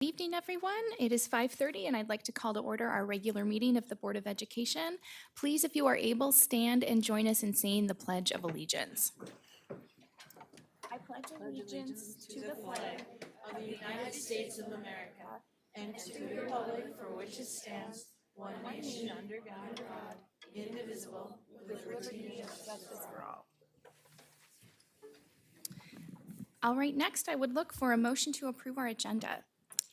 Good evening, everyone. It is 5:30, and I'd like to call to order our regular meeting of the Board of Education. Please, if you are able, stand and join us in saying the Pledge of Allegiance. I pledge allegiance to the flag of the United States of America and to the republic for which it stands, one nation under God, indivisible, with liberty and justice for all. All right, next I would look for a motion to approve our agenda.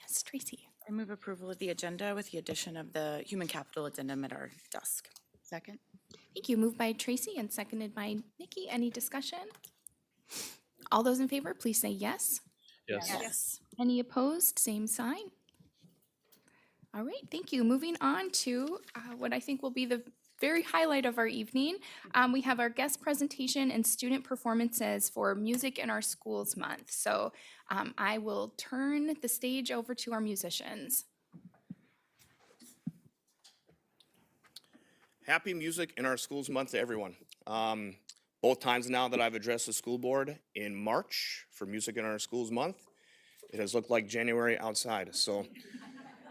Yes, Tracy. I move approval of the agenda with the addition of the human capital addendum at our desk. Second. Thank you. Moved by Tracy and seconded by Nikki. Any discussion? All those in favor, please say yes. Yes. Any opposed? Same sign. All right, thank you. Moving on to what I think will be the very highlight of our evening. We have our guest presentation and student performances for Music in Our Schools Month. So I will turn the stage over to our musicians. Happy Music in Our Schools Month to everyone. Both times now that I've addressed the school board in March for Music in Our Schools Month, it has looked like January outside. So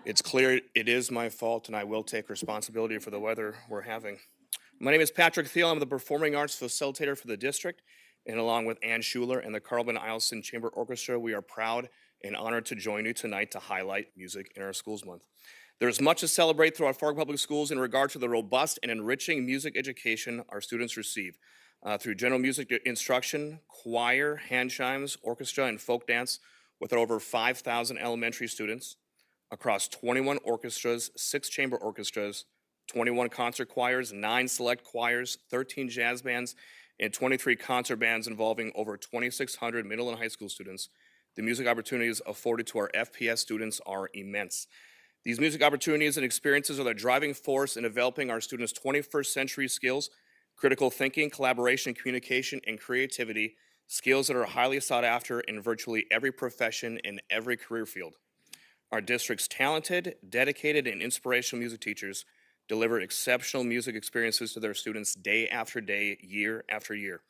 it's clear it is my fault, and I will take responsibility for the weather we're having. My name is Patrick Thiel. I'm the Performing Arts Facilitator for the district, and along with Ann Schuler and the Carbon-Eielson Chamber Orchestra, we are proud and honored to join you tonight to highlight Music in Our Schools Month. There's much to celebrate throughout Fargo Public Schools in regard to the robust and enriching music education our students receive through general music instruction, choir, hand chimes, orchestra, and folk dance with over 5,000 elementary students across 21 orchestras, 6 chamber orchestras, 21 concert choirs, 9 select choirs, 13 jazz bands, and 23 concert bands involving over 2,600 middle and high school students. The music opportunities afforded to our FPS students are immense. These music opportunities and experiences are the driving force in developing our students' 21st century skills, critical thinking, collaboration, communication, and creativity, skills that are highly sought after in virtually every profession and every career field. Our district's talented, dedicated, and inspirational music teachers deliver exceptional music experiences to their students day after day, year after year.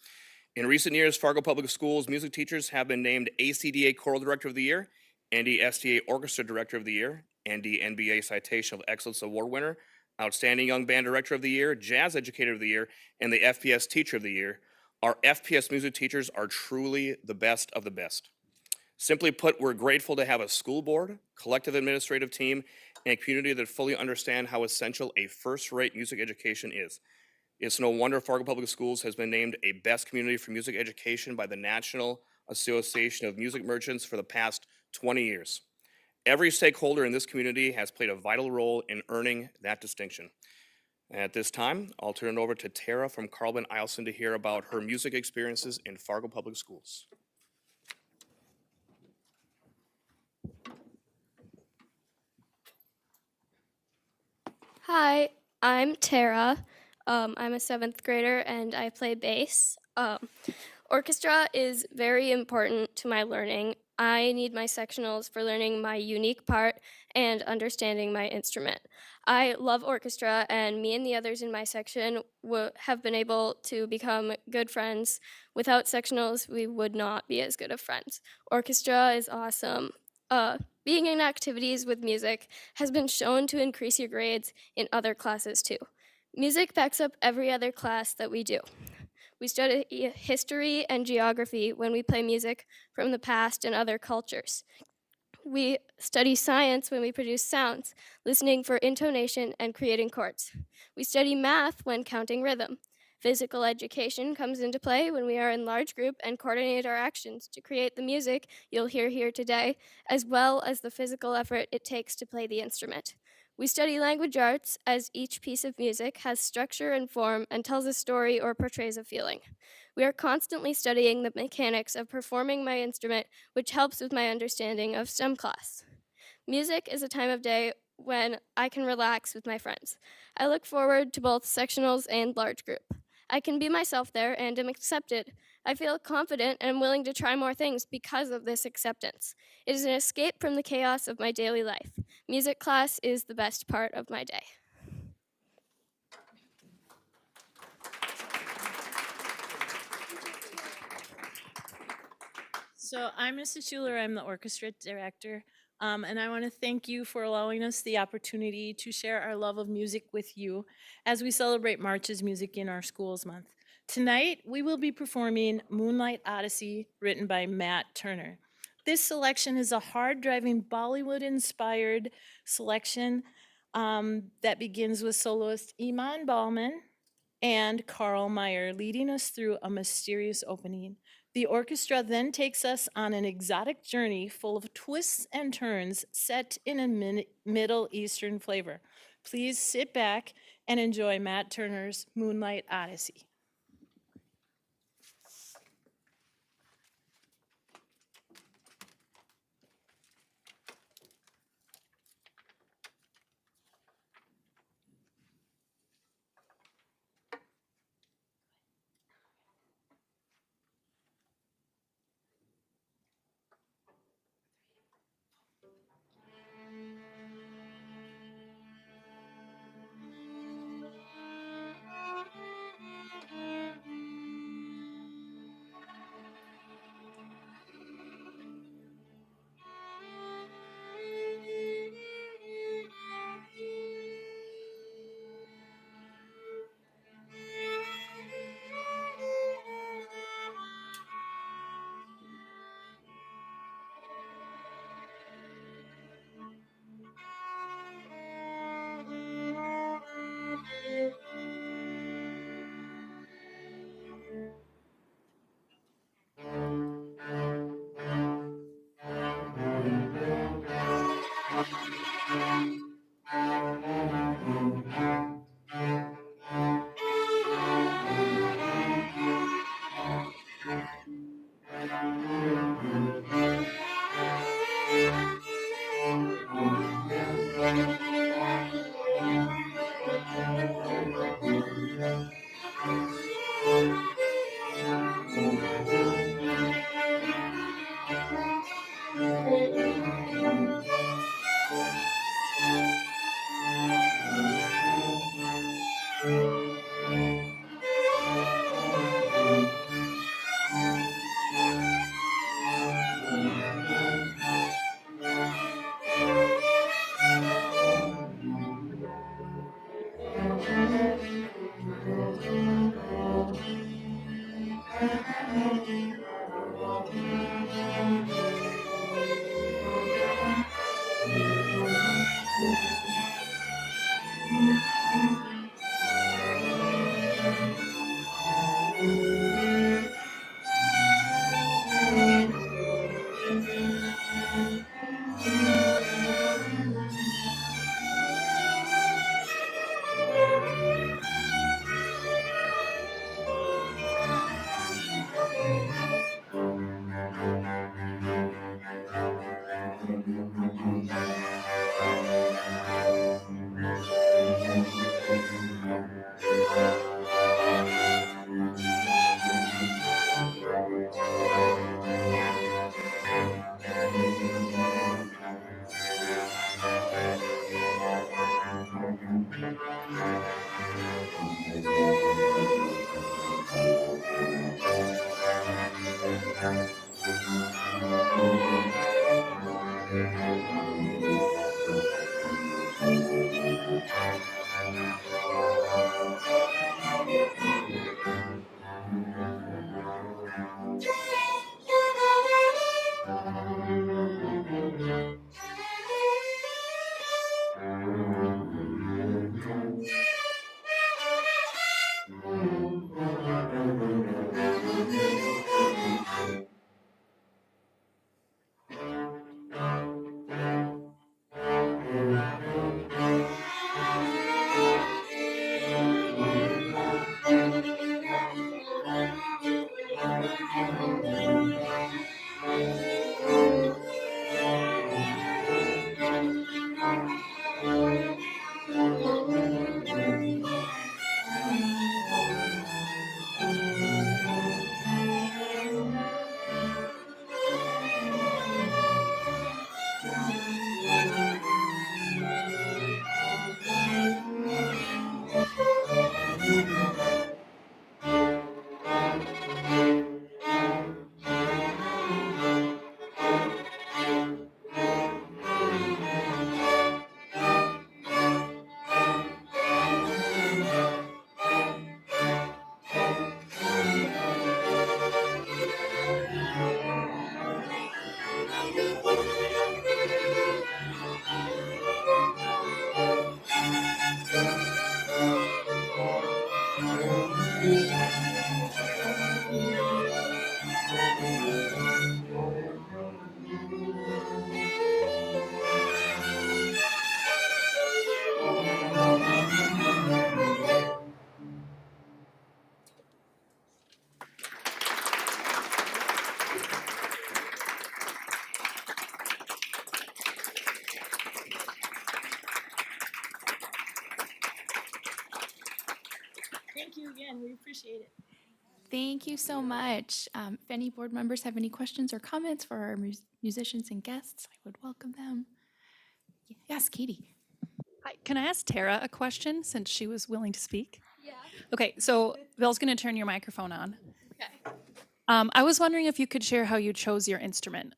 In recent years, Fargo Public Schools music teachers have been named ACDA Choral Director of the Year, NDSTA Orchestra Director of the Year, NBA Citation of Excellence Award winner, Outstanding Young Band Director of the Year, Jazz Educator of the Year, and the FPS Teacher of the Year. Our FPS music teachers are truly the best of the best. Simply put, we're grateful to have a school board, collective administrative team, and a community that fully understand how essential a first-rate music education is. It's no wonder Fargo Public Schools has been named a best community for music education by the National Association of Music Merchants for the past 20 years. Every stakeholder in this community has played a vital role in earning that distinction. At this time, I'll turn it over to Tara from Carbon-Eielson to hear about her music experiences in Fargo Public Schools. Hi, I'm Tara. I'm a 7th grader and I play bass. Orchestra is very important to my learning. I need my sectionals for learning my unique part and understanding my instrument. I love orchestra, and me and the others in my section have been able to become good friends. Without sectionals, we would not be as good of friends. Orchestra is awesome. Being in activities with music has been shown to increase your grades in other classes too. Music backs up every other class that we do. We study history and geography when we play music from the past and other cultures. We study science when we produce sounds, listening for intonation and creating chords. We study math when counting rhythm. Physical education comes into play when we are in large group and coordinate our actions to create the music you'll hear here today, as well as the physical effort it takes to play the instrument. We study language arts as each piece of music has structure and form and tells a story or portrays a feeling. We are constantly studying the mechanics of performing my instrument, which helps with my understanding of STEM class. Music is a time of day when I can relax with my friends. I look forward to both sectionals and large group. I can be myself there and am accepted. I feel confident and willing to try more things because of this acceptance. It is an escape from the chaos of my daily life. Music class is the best part of my day. So I'm Mrs. Schuler. I'm the orchestra director. And I want to thank you for allowing us the opportunity to share our love of music with you as we celebrate March's Music in Our Schools Month. Tonight, we will be performing Moonlight Odyssey, written by Matt Turner. This selection is a hard-driving Bollywood-inspired selection that begins with soloist Iman Ballman and Carl Meyer leading us through a mysterious opening. The orchestra then takes us on an exotic journey full of twists and turns set in a Middle Eastern flavor. Please sit back and enjoy Matt Turner's Moonlight Odyssey. Thank you again. We appreciate it. Thank you so much. If any board members have any questions or comments for our musicians and guests, I would welcome them. Yes, Katie. Hi, can I ask Tara a question since she was willing to speak? Yeah. Okay, so Bill's going to turn your microphone on. Okay. I was wondering if you could share how you chose your instrument.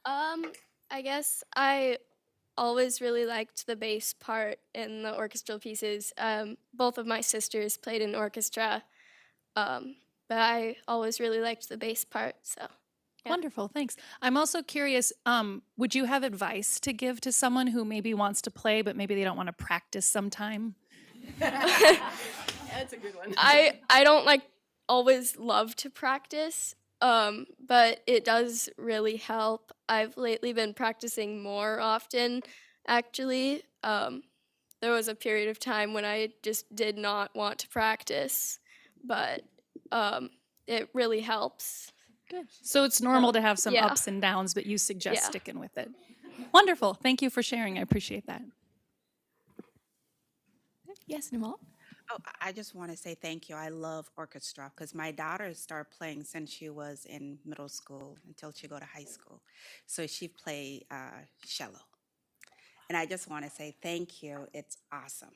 I guess I always really liked the bass part in the orchestral pieces. Both of my sisters played in orchestra, but I always really liked the bass part. So, yeah. Wonderful, thanks. I'm also curious, would you have advice to give to someone who maybe wants to play, but maybe they don't want to practice sometime? That's a good one. I don't like always love to practice, but it does really help. I've lately been practicing more often, actually. There was a period of time when I just did not want to practice, but it really helps. Good. So it's normal to have some yeah. ups and downs, but you suggest Yeah. sticking with it. Wonderful. Thank you for sharing. I appreciate that. Yes, Noel. Oh, I just want to say thank you. I love orchestra because my daughter started playing since she was in middle school until she go to high school. So she played cello. And I just want to say thank you. It's awesome.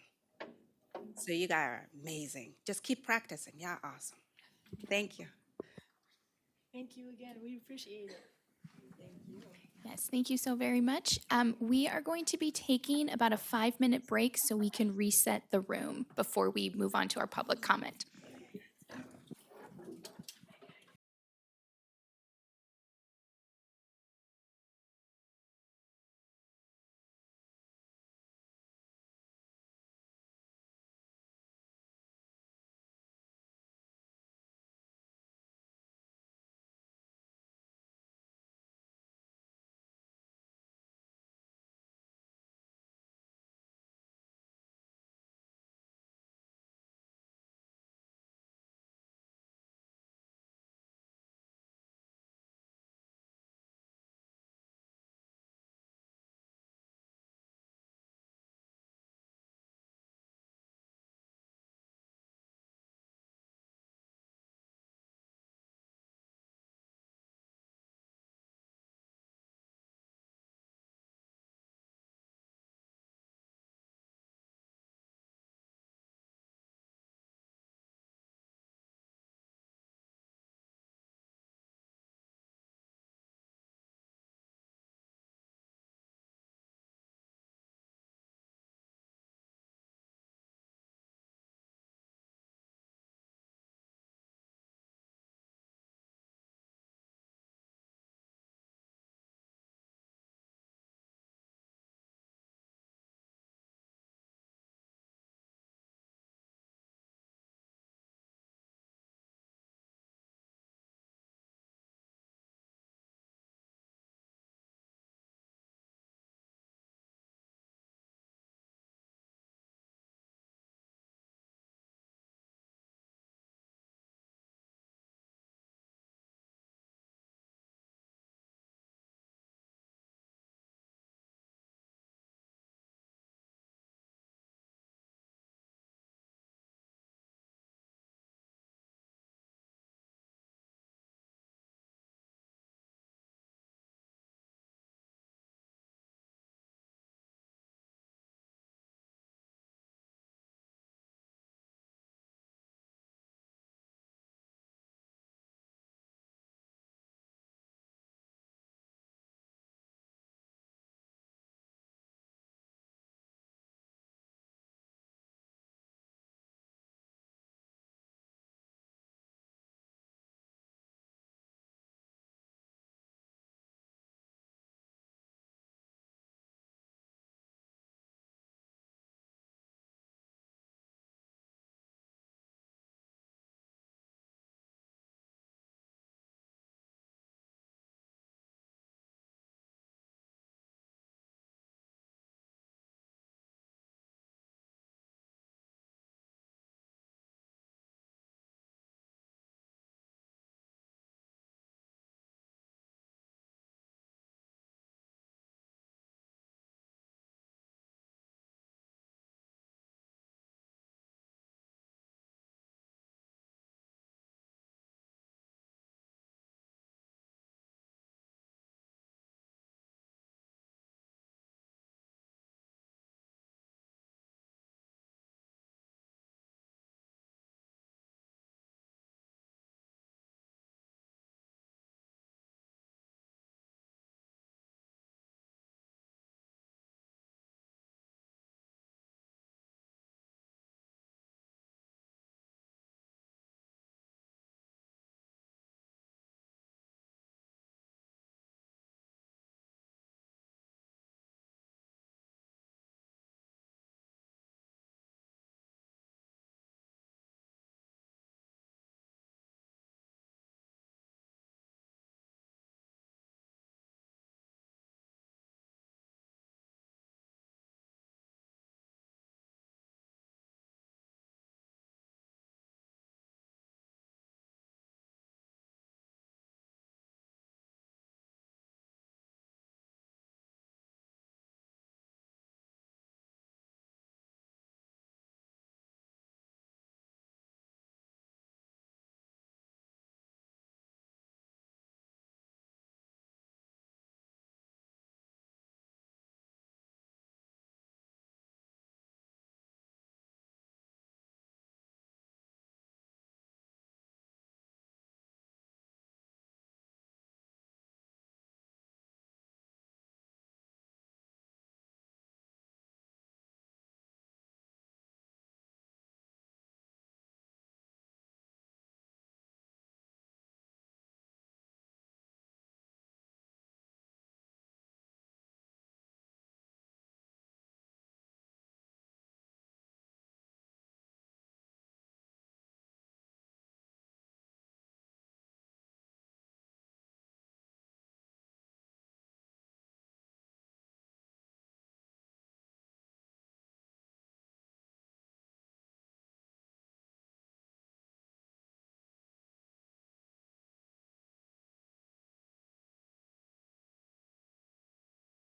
So you guys are amazing. Just keep practicing. Y'all awesome. Thank you. Thank you again. We appreciate it. Yes, thank you so very much. We are going to be taking about a 5-minute break so we can reset the room before we move on to our public comment.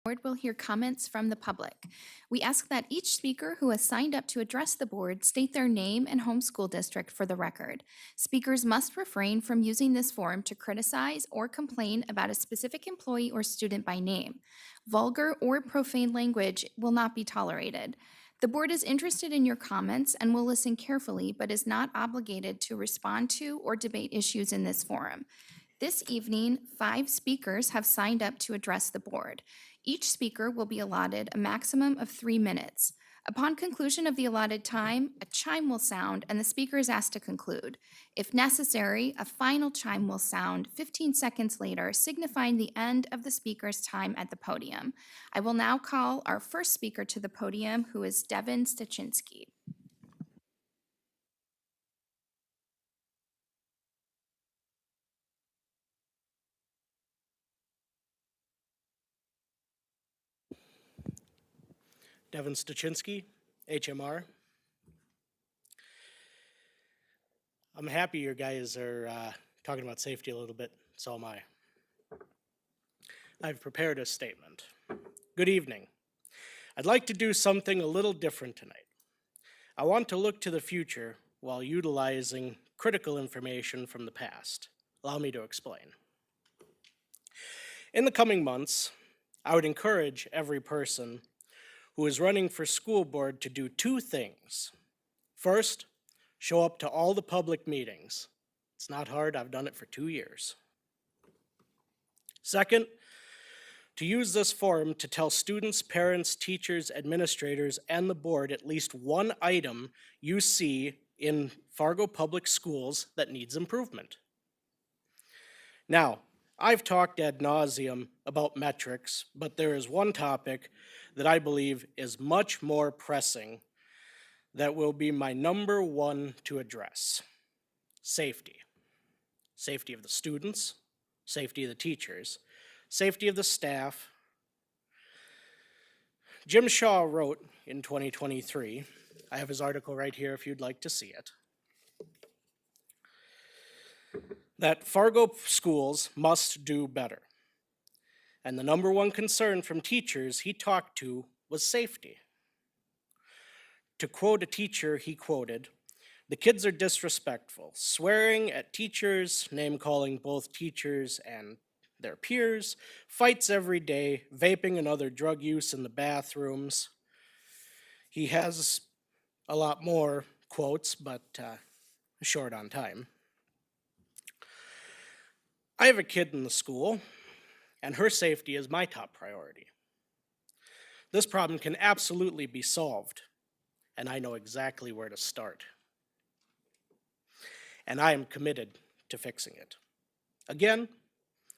Board will hear comments from the public. We ask that each speaker who has signed up to address the board state their name and home school district for the record. Speakers must refrain from using this forum to criticize or complain about a specific employee or student by name. Vulgar or profane language will not be tolerated. The board is interested in your comments and will listen carefully, but is not obligated to respond to or debate issues in this forum. This evening, 5 speakers have signed up to address the board. Each speaker will be allotted a maximum of 3 minutes. Upon conclusion of the allotted time, a chime will sound and the speaker is asked to conclude. If necessary, a final chime will sound 15 seconds later, signifying the end of the speaker's time at the podium. I will now call our first speaker to the podium, who is Devin Stachinski. Devin Stachinski, HMR. I'm happy you guys are talking about safety a little bit, so am I. I've prepared a statement. Good evening. I'd like to do something a little different tonight. I want to look to the future while utilizing critical information from the past. Allow me to explain. In the coming months, I would encourage every person who is running for school board to do 2 things. First, show up to all the public meetings. It's not hard, I've done it for 2 years. Second, to use this forum to tell students, parents, teachers, administrators, and the board at least one item you see in Fargo Public Schools that needs improvement. Now, I've talked ad nauseum about metrics, but there is one topic that I believe is much more pressing that will be my number 1 to address: safety. Safety of the students, safety of the teachers, safety of the staff. Jim Shaw wrote in 2023, I have his article right here if you'd like to see it, that Fargo schools must do better. And the number 1 concern from teachers he talked to was safety. To quote a teacher he quoted, "The kids are disrespectful, swearing at teachers, name-calling both teachers and their peers, fights every day, vaping and other drug use in the bathrooms." He has a lot more quotes, but short on time. I have a kid in the school, and her safety is my top priority. This problem can absolutely be solved, and I know exactly where to start. And I am committed to fixing it. Again,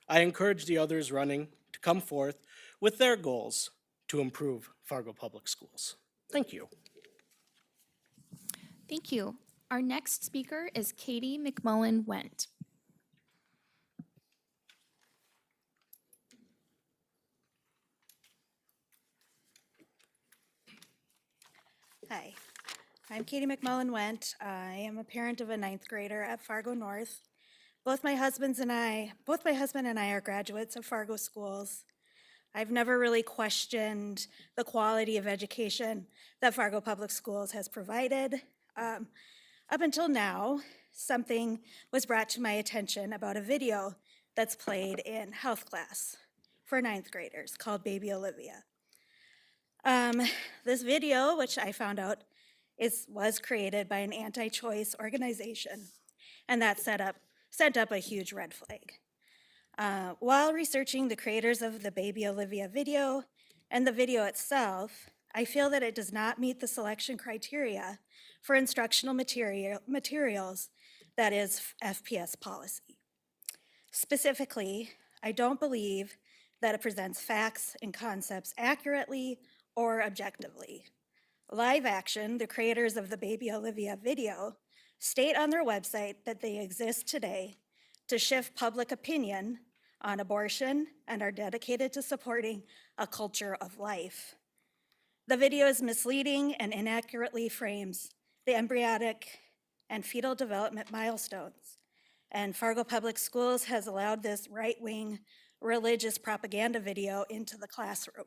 I encourage the others running to come forth with their goals to improve Fargo Public Schools. Thank you. Thank you. Our next speaker is Katie McMullen-Went. Hi, I'm Katie McMullen-Went. I am a parent of a 9th grader at Fargo North. Both my husband and I are graduates of Fargo schools. I've never really questioned the quality of education that Fargo Public Schools has provided. Up until now, something was brought to my attention about a video that's played in health class for 9th graders called Baby Olivia. This video, which I found out was created by an anti-choice organization, and that sent up a huge red flag. While researching the creators of the Baby Olivia video and the video itself, I feel that it does not meet the selection criteria for instructional materials that is FPS policy. Specifically, I don't believe that it presents facts and concepts accurately or objectively. Live Action, the creators of the Baby Olivia video, state on their website that they exist today to shift public opinion on abortion and are dedicated to supporting a culture of life. The video is misleading and inaccurately frames the embryonic and fetal development milestones, and Fargo Public Schools has allowed this right-wing religious propaganda video into the classroom.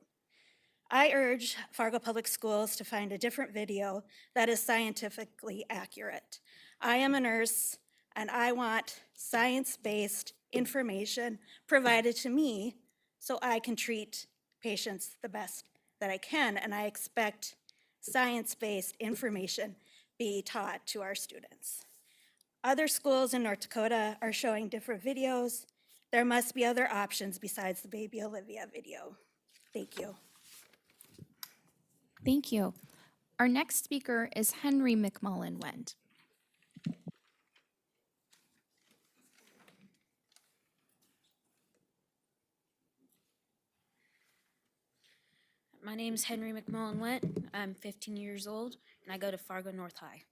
I urge Fargo Public Schools to find a different video that is scientifically accurate. I am a nurse, and I want science-based information provided to me so I can treat patients the best that I can, and I expect science-based information be taught to our students. Other schools in North Dakota are showing different videos. There must be other options besides the Baby Olivia video. Thank you. Thank you. Our next speaker is Henry McMullen-Wend. My name is Henry McMullen-Went. I'm 15 years old, and I go to Fargo North High.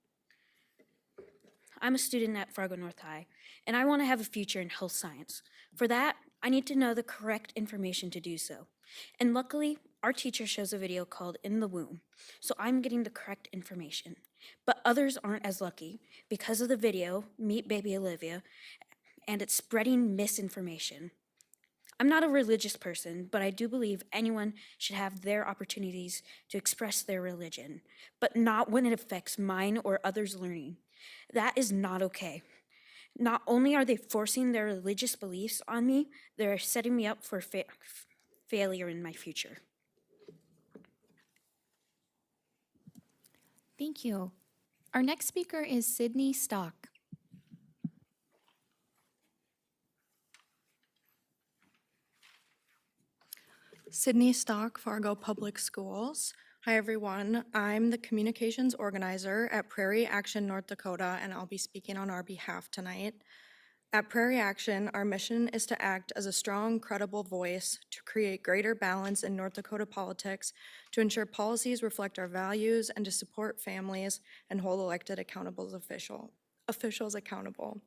I'm a student at Fargo North High, and I want to have a future in health science. For that, I need to know the correct information to do so. And luckily, our teacher shows a video called In the Womb, so I'm getting the correct information. But others aren't as lucky because of the video, Meet Baby Olivia, and it's spreading misinformation. I'm not a religious person, but I do believe anyone should have their opportunities to express their religion, but not when it affects mine or others' learning. That is not okay. Not only are they forcing their religious beliefs on me, they're setting me up for failure in my future. Thank you. Our next speaker is Sydney Stock. Sydney Stock, Fargo Public Schools. Hi, everyone. I'm the communications organizer at Prairie Action North Dakota, and I'll be speaking on our behalf tonight. At Prairie Action, our mission is to act as a strong, credible voice to create greater balance in North Dakota politics, to ensure policies reflect our values, and to support families and hold elected officials accountable.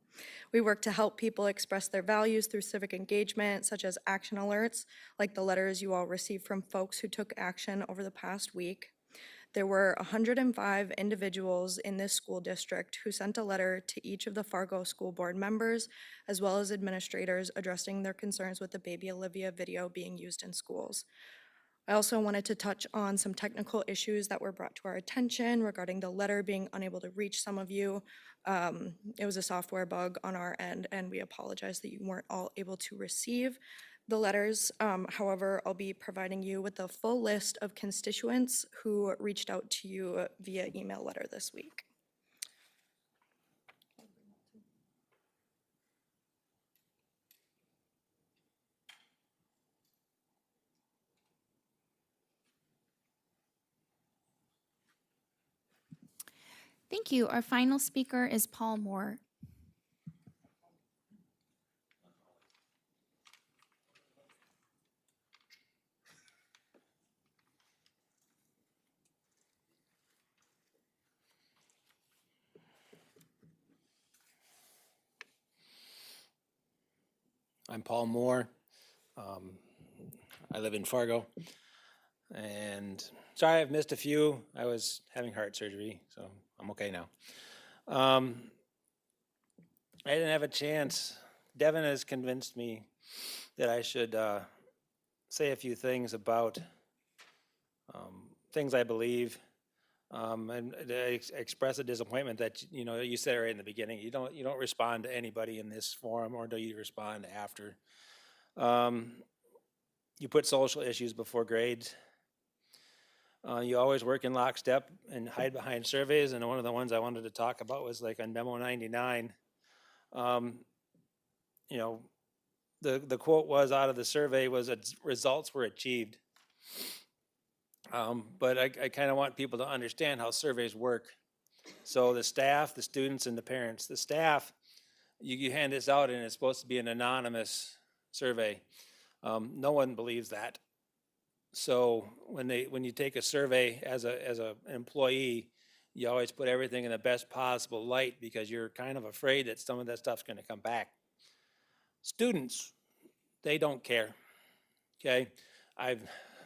We work to help people express their values through civic engagement, such as action alerts, like the letters you all received from folks who took action over the past week. There were 105 individuals in this school district who sent a letter to each of the Fargo School Board members, as well as administrators, addressing their concerns with the Baby Olivia video being used in schools. I also wanted to touch on some technical issues that were brought to our attention regarding the letter being unable to reach some of you. It was a software bug on our end, and we apologize that you weren't all able to receive the letters. However, I'll be providing you with a full list of constituents who reached out to you via email letter this week. Thank you. Our final speaker is Paul Moore. I'm Paul Moore. I live in Fargo. And sorry I've missed a few. I was having heart surgery, so I'm okay now. I didn't have a chance. Devin has convinced me that I should say a few things about things I believe, and express a disappointment that you said right in the beginning. You don't respond to anybody in this forum, or do you respond after? You put social issues before grades. You always work in lockstep and hide behind surveys, and one of the ones I wanted to talk about was like on Memo 99. The quote was out of the survey was that results were achieved. But I kind of want people to understand how surveys work. So the staff, the students, and the parents. The staff, you hand this out and it's supposed to be an anonymous survey. No one believes that. So when you take a survey as an employee, you always put everything in the best possible light because you're kind of afraid that some of that stuff's going to come back. Students, they don't care. Okay, I've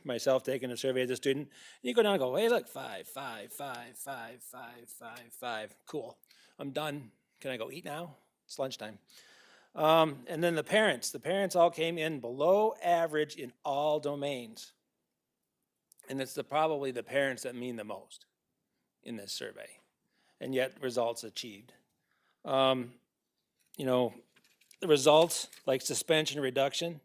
myself taken a survey as a student. And you go down and go, hey, look, 5, 5, 5, 5, 5, 5, 5. Cool. I'm done. Can I go eat now? It's lunchtime. And then the parents all came in below average in all domains. And it's probably the parents that mean the most in this survey, and yet results achieved. You know, the results like suspension reduction,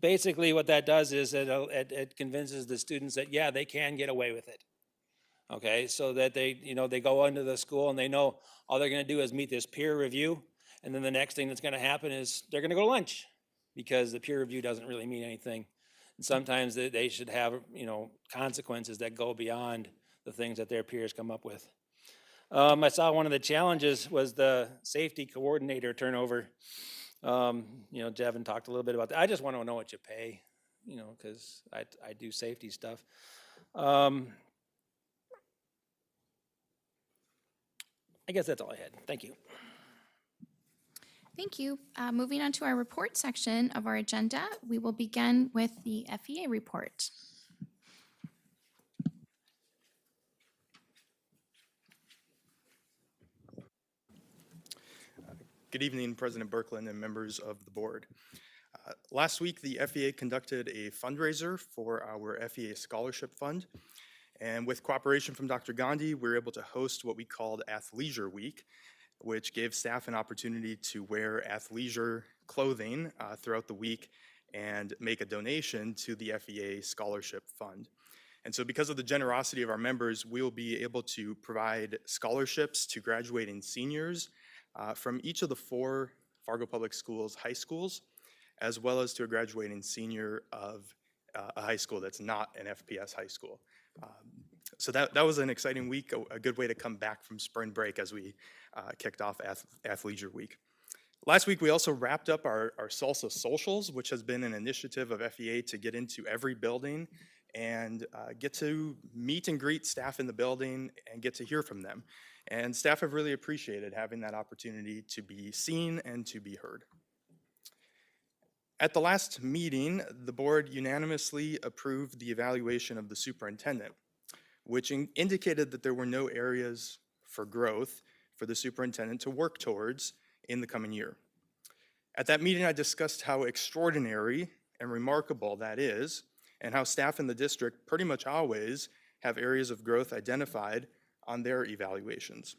basically what that does is it convinces the students that, yeah, they can get away with it. Okay, so that they go into the school and they know all they're gonna do is meet this peer review, and then the next thing that's gonna happen is they're gonna go to lunch, because the peer review doesn't really mean anything. And sometimes they should have, consequences that go beyond the things that their peers come up with. I saw one of the challenges was the safety coordinator turnover. Jevin talked a little bit about that. I just want to know what you pay, because I do safety stuff. I guess that's all I had. Thank you. Thank you. Moving on to our report section of our agenda, we will begin with the FEA report. Good evening, President Birkeland and members of the board. Last week, the FEA conducted a fundraiser for our FEA Scholarship Fund. And with cooperation from Dr. Gandhi, we were able to host what we called Athleisure Week, which gave staff an opportunity to wear athleisure clothing throughout the week and make a donation to the FEA Scholarship Fund. And so because of the generosity of our members, we will be able to provide scholarships to graduating seniors from each of the 4 Fargo Public Schools high schools, as well as to a graduating senior of a high school that's not an FPS high school. So that was an exciting week, a good way to come back from spring break as we kicked off Athleisure Week. Last week, we also wrapped up our Salsa Socials, which has been an initiative of FEA to get into every building and get to meet and greet staff in the building and get to hear from them. And staff have really appreciated having that opportunity to be seen and to be heard. At the last meeting, the board unanimously approved the evaluation of the superintendent, which indicated that there were no areas for growth for the superintendent to work towards in the coming year. At that meeting, I discussed how extraordinary and remarkable that is, and how staff in the district pretty much always have areas of growth identified on their evaluations.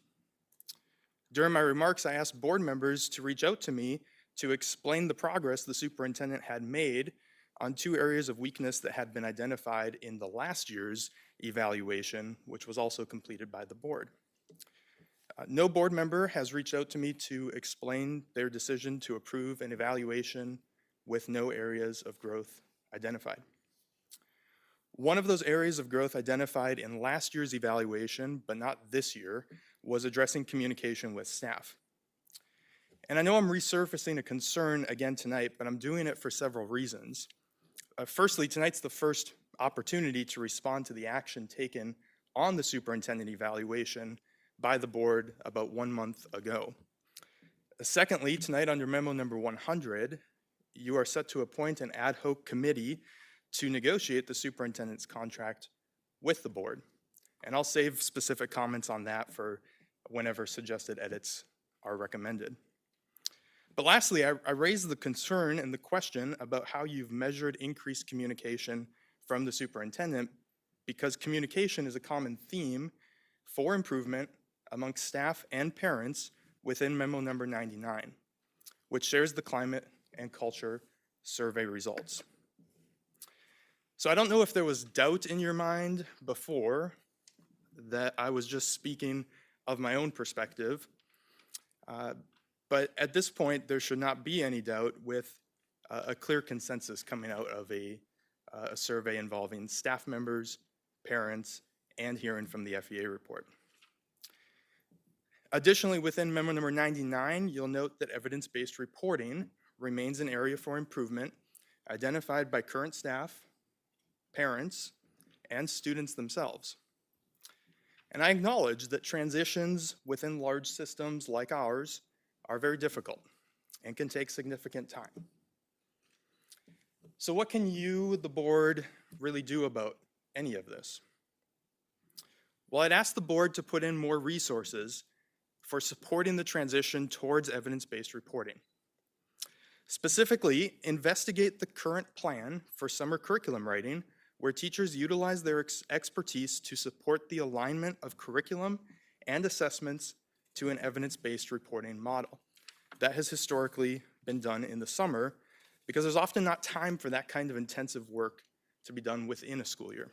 During my remarks, I asked board members to reach out to me to explain the progress the superintendent had made on 2 areas of weakness that had been identified in the last year's evaluation, which was also completed by the board. No board member has reached out to me to explain their decision to approve an evaluation with no areas of growth identified. One of those areas of growth identified in last year's evaluation, but not this year, was addressing communication with staff. And I know I'm resurfacing a concern again tonight, but I'm doing it for several reasons. Firstly, tonight's the first opportunity to respond to the action taken on the superintendent evaluation by the board about 1 month ago. Secondly, tonight under memo number 100, you are set to appoint an ad hoc committee to negotiate the superintendent's contract with the board. And I'll save specific comments on that for whenever suggested edits are recommended. But lastly, I raised the concern and the question about how you've measured increased communication from the superintendent, because communication is a common theme for improvement amongst staff and parents within memo number 99, which shares the climate and culture survey results. So I don't know if there was doubt in your mind before that I was just speaking of my own perspective, but at this point, there should not be any doubt with a clear consensus coming out of a survey involving staff members, parents, and hearing from the FEA report. Additionally, within memo number 99, you'll note that evidence-based reporting remains an area for improvement identified by current staff, parents, and students themselves. And I acknowledge that transitions within large systems like ours are very difficult and can take significant time. So what can you, the board, really do about any of this? Well, I'd ask the board to put in more resources for supporting the transition towards evidence-based reporting. Specifically, investigate the current plan for summer curriculum writing, where teachers utilize their expertise to support the alignment of curriculum and assessments to an evidence-based reporting model. That has historically been done in the summer because there's often not time for that kind of intensive work to be done within a school year.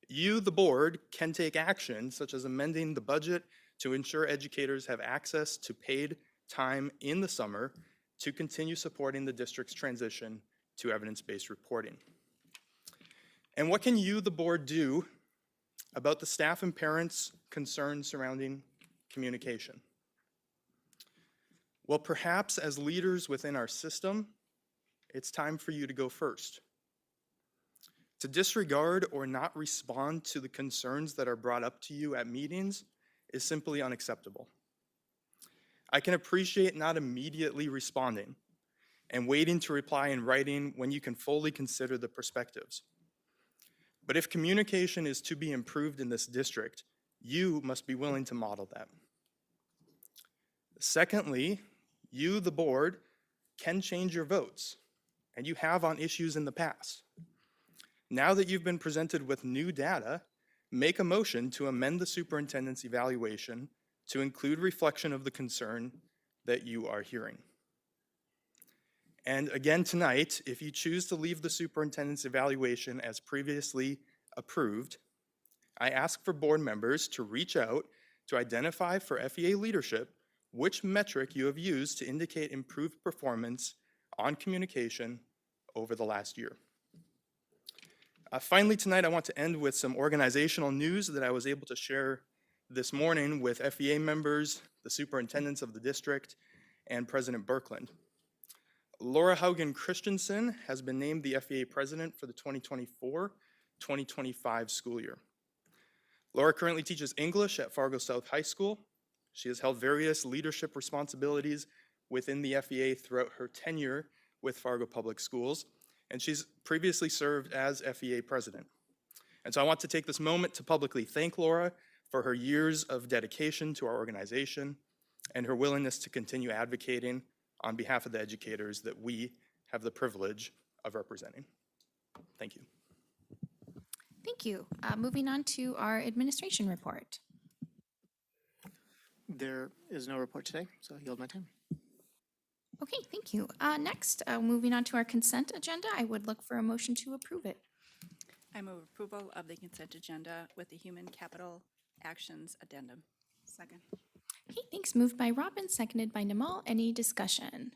You, the board, can take action such as amending the budget to ensure educators have access to paid time in the summer to continue supporting the district's transition to evidence-based reporting. And what can you, the board, do about the staff and parents' concerns surrounding communication? Well, perhaps as leaders within our system, it's time for you to go first. To disregard or not respond to the concerns that are brought up to you at meetings is simply unacceptable. I can appreciate not immediately responding and waiting to reply in writing when you can fully consider the perspectives. But if communication is to be improved in this district, you must be willing to model that. Secondly, you, the board, can change your votes, and you have on issues in the past. Now that you've been presented with new data, make a motion to amend the superintendent's evaluation to include reflection of the concern that you are hearing. And again tonight, if you choose to leave the superintendent's evaluation as previously approved, I ask for board members to reach out to identify for FEA leadership which metric you have used to indicate improved performance on communication over the last year. Finally tonight, I want to end with some organizational news that I was able to share this morning with FEA members, the superintendents of the district, and President Birkeland. Laura Haugen Christensen has been named the FEA president for the 2024-2025 school year. Laura currently teaches English at Fargo South High School. She has held various leadership responsibilities within the FEA throughout her tenure with Fargo Public Schools, and she's previously served as FEA president. And so I want to take this moment to publicly thank Laura for her years of dedication to our organization and her willingness to continue advocating on behalf of the educators that we have the privilege of representing. Thank you. Thank you. Moving on to our administration report. There is no report today, so I yield my time. Okay, thank you. Next, moving on to our consent agenda, I would look for a motion to approve it. I move approval of the consent agenda with the human capital actions addendum. Second. Okay, thanks. Moved by Robin, seconded by Namal. Any discussion?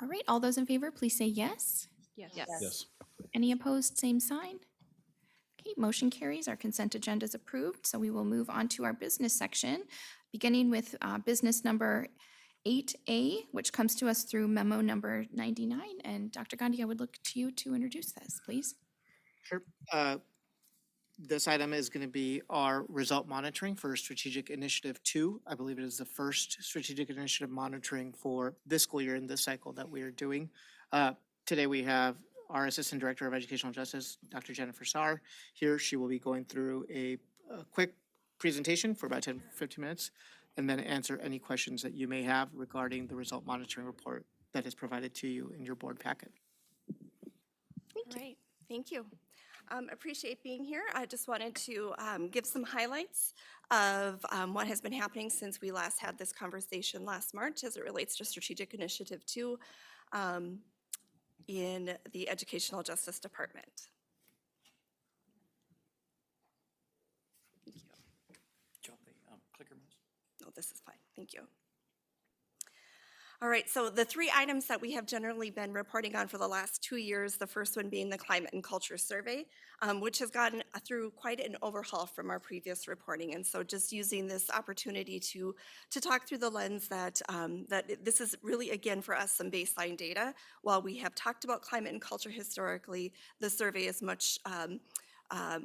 All right, all those in favor, please say yes. Yes. Yes. Any opposed, same sign. Okay, motion carries. Our consent agenda is approved. So we will move on to our business section, beginning with business number 8A, which comes to us through memo number 99. And Dr. Gandhi, I would look to you to introduce this, please. Sure. This item is going to be our result monitoring for Strategic Initiative 2. I believe it is the first strategic initiative monitoring for this school year in this cycle that we are doing. Today we have our Assistant Director of Educational Justice, Dr. Jennifer Saar, here. She will be going through a quick presentation for about 10-15 minutes and then answer any questions that you may have regarding the result monitoring report that is provided to you in your board packet. All right, thank you. Appreciate being here. I just wanted to give some highlights of what has been happening since we last had this conversation last March as it relates to Strategic Initiative 2 in the Educational Justice Department. Thank you. Drop the clicker mouse. No, this is fine. Thank you. All right, so the three items that we have generally been reporting on for the last 2 years, the first one being the Climate and Culture Survey, which has gotten through quite an overhaul from our previous reporting. And so just using this opportunity to talk through the lens that, that this is really, again, for us, some baseline data. While we have talked about climate and culture historically, the survey is much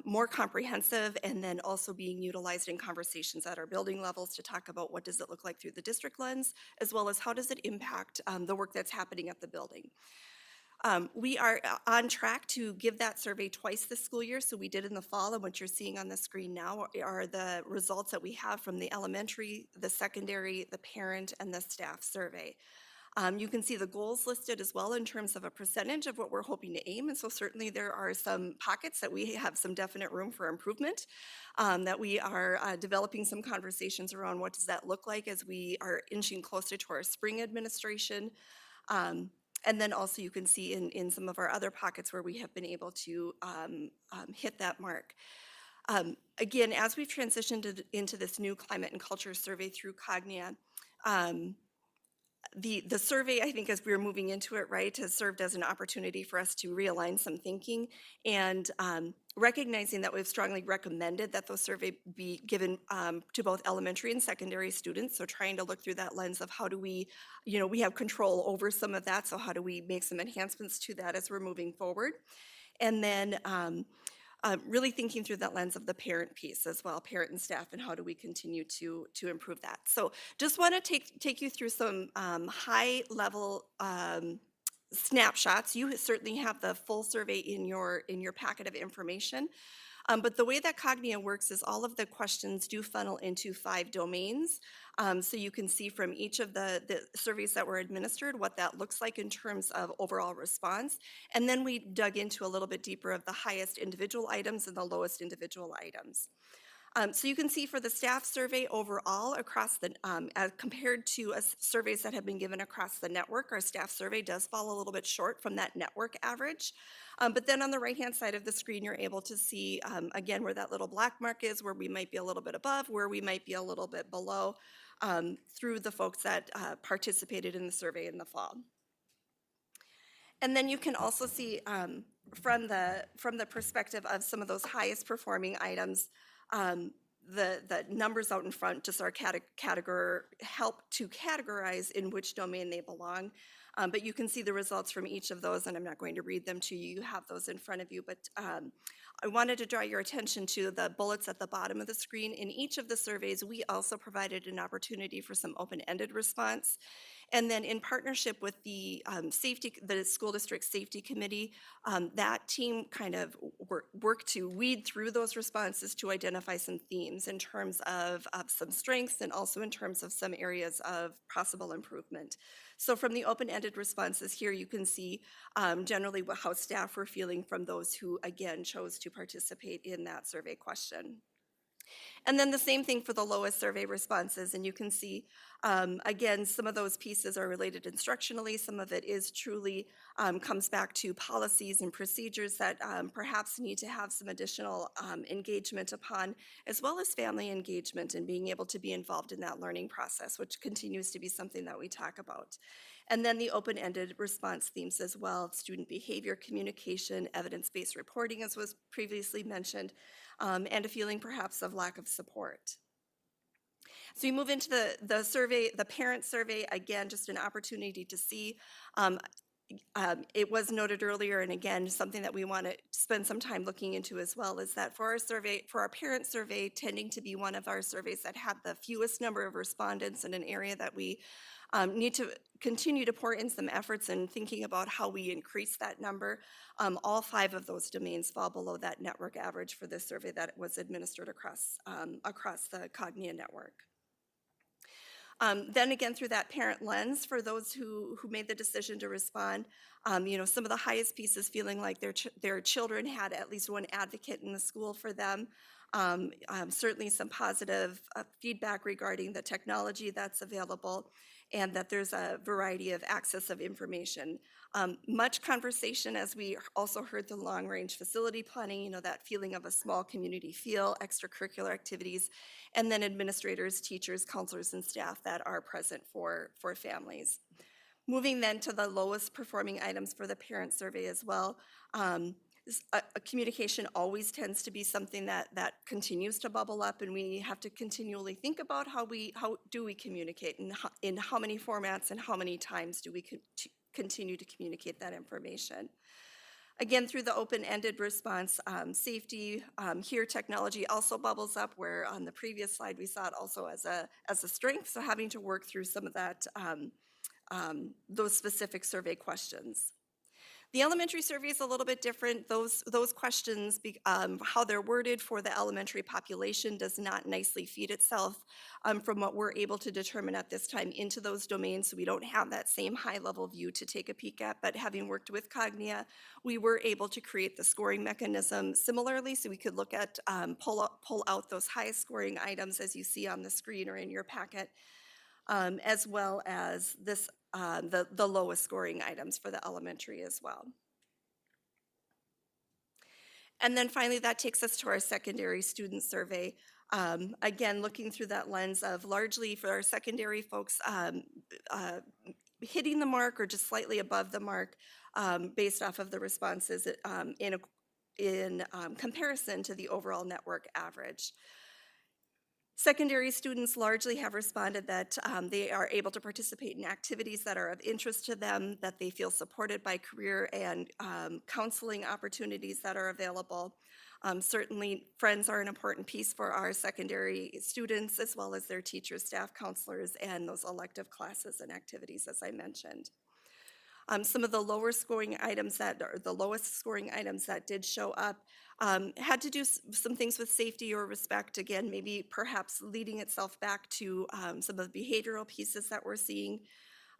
more comprehensive and then also being utilized in conversations at our building levels to talk about what does it look like through the district lens, as well as how does it impact the work that's happening at the building. We are on track to give that survey twice this school year. So we did in the fall, and what you're seeing on the screen now are the results that we have from the elementary, the secondary, the parent, and the staff survey. You can see the goals listed as well in terms of a percentage of what we're hoping to aim. And so certainly there are some pockets that we have some definite room for improvement, that we are developing some conversations around what does that look like as we are inching closer to our spring administration. And then also you can see in some of our other pockets where we have been able to hit that mark. Again, as we've transitioned into this new climate and culture survey through Cognia, the survey, I think, as we're moving into it, right, has served as an opportunity for us to realign some thinking, and recognizing that we've strongly recommended that those survey be given to both elementary and secondary students. So trying to look through that lens of how do we, we have control over some of that. So how do we make some enhancements to that as we're moving forward? And then really thinking through that lens of the parent piece as well, parent and staff, and how do we continue to improve that. So just want to take you through some high level snapshots. You certainly have the full survey in your packet of information. But the way that Cognia works is all of the questions do funnel into 5 domains. So you can see from each of the surveys that were administered what that looks like in terms of overall response. And then we dug into a little bit deeper of the highest individual items and the lowest individual items. So you can see for the staff survey overall across the, as compared to surveys that have been given across the network, our staff survey does fall a little bit short from that network average. But then on the right-hand side of the screen, you're able to see, again, where that little black mark is, where we might be a little bit above, where we might be a little bit below, through the folks that participated in the survey in the fall. And then you can also see from the perspective of some of those highest performing items, the numbers out in front just are help to categorize in which domain they belong. But you can see the results from each of those, and I'm not going to read them to you. You have those in front of you, but I wanted to draw your attention to the bullets at the bottom of the screen. In each of the surveys, we also provided an opportunity for some open-ended response. And then in partnership with the school district safety committee, that team kind of worked to weed through those responses to identify some themes in terms of some strengths and also in terms of some areas of possible improvement. So from the open-ended responses here, you can see generally how staff were feeling from those who, again, chose to participate in that survey question. And then the same thing for the lowest survey responses, and you can see, again, some of those pieces are related instructionally, some of it is truly comes back to policies and procedures that perhaps need to have some additional engagement upon, as well as family engagement and being able to be involved in that learning process, which continues to be something that we talk about. And then the open-ended response themes as well, student behavior, communication, evidence-based reporting, as was previously mentioned, and a feeling perhaps of lack of support. So you move into the survey, the parent survey, again, just an opportunity to see. It was noted earlier, and again, something that we want to spend some time looking into as well, is that for our survey, for our parent survey, tending to be one of our surveys that had the fewest number of respondents in an area that we need to continue to pour in some efforts in thinking about how we increase that number. All 5 of those domains fall below that network average for this survey that was administered across the Cognia network. Then again, through that parent lens, for those who made the decision to respond, some of the highest pieces feeling like their children had at least one advocate in the school for them. Certainly some positive feedback regarding the technology that's available, and that there's a variety of access of information. Much conversation, as we also heard the long-range facility planning, that feeling of a small community feel, extracurricular activities, and then administrators, teachers, counselors, and staff that are present for families. Moving then to the lowest performing items for the parent survey as well. Communication always tends to be something that continues to bubble up, and we have to continually think about how do we communicate, and in how many formats and how many times do we continue to communicate that information. Again, through the open-ended response, safety, here technology also bubbles up, where on the previous slide we saw it also as a strength, so having to work through some of that, those specific survey questions. The elementary survey is a little bit different. Those questions, how they're worded for the elementary population does not nicely feed itself from what we're able to determine at this time into those domains. So we don't have that same high level view to take a peek at, but having worked with Cognia, we were able to create the scoring mechanism similarly, so we could look at, pull out those highest scoring items as you see on the screen or in your packet, as well as the lowest scoring items for the elementary as well. And then finally, that takes us to our secondary student survey. Again, looking through that lens of largely for our secondary folks, hitting the mark or just slightly above the mark based off of the responses in comparison to the overall network average. Secondary students largely have responded that they are able to participate in activities that are of interest to them, that they feel supported by career and counseling opportunities that are available. Certainly, friends are an important piece for our secondary students, as well as their teachers, staff, counselors, and those elective classes and activities, as I mentioned. Some of the lower scoring items or the lowest scoring items that did show up had to do some things with safety or respect. Again, maybe perhaps leading itself back to some of the behavioral pieces that we're seeing,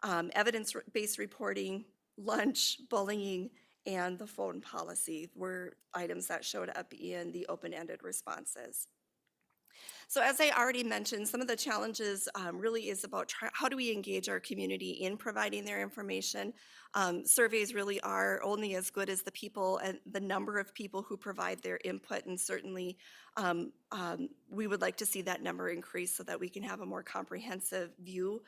evidence-based reporting, lunch, bullying, and the phone policy were items that showed up in the open-ended responses. So as I already mentioned, some of the challenges really is about how do we engage our community in providing their information. Surveys really are only as good as the people and the number of people who provide their input, and certainly we would like to see that number increase so that we can have a more comprehensive view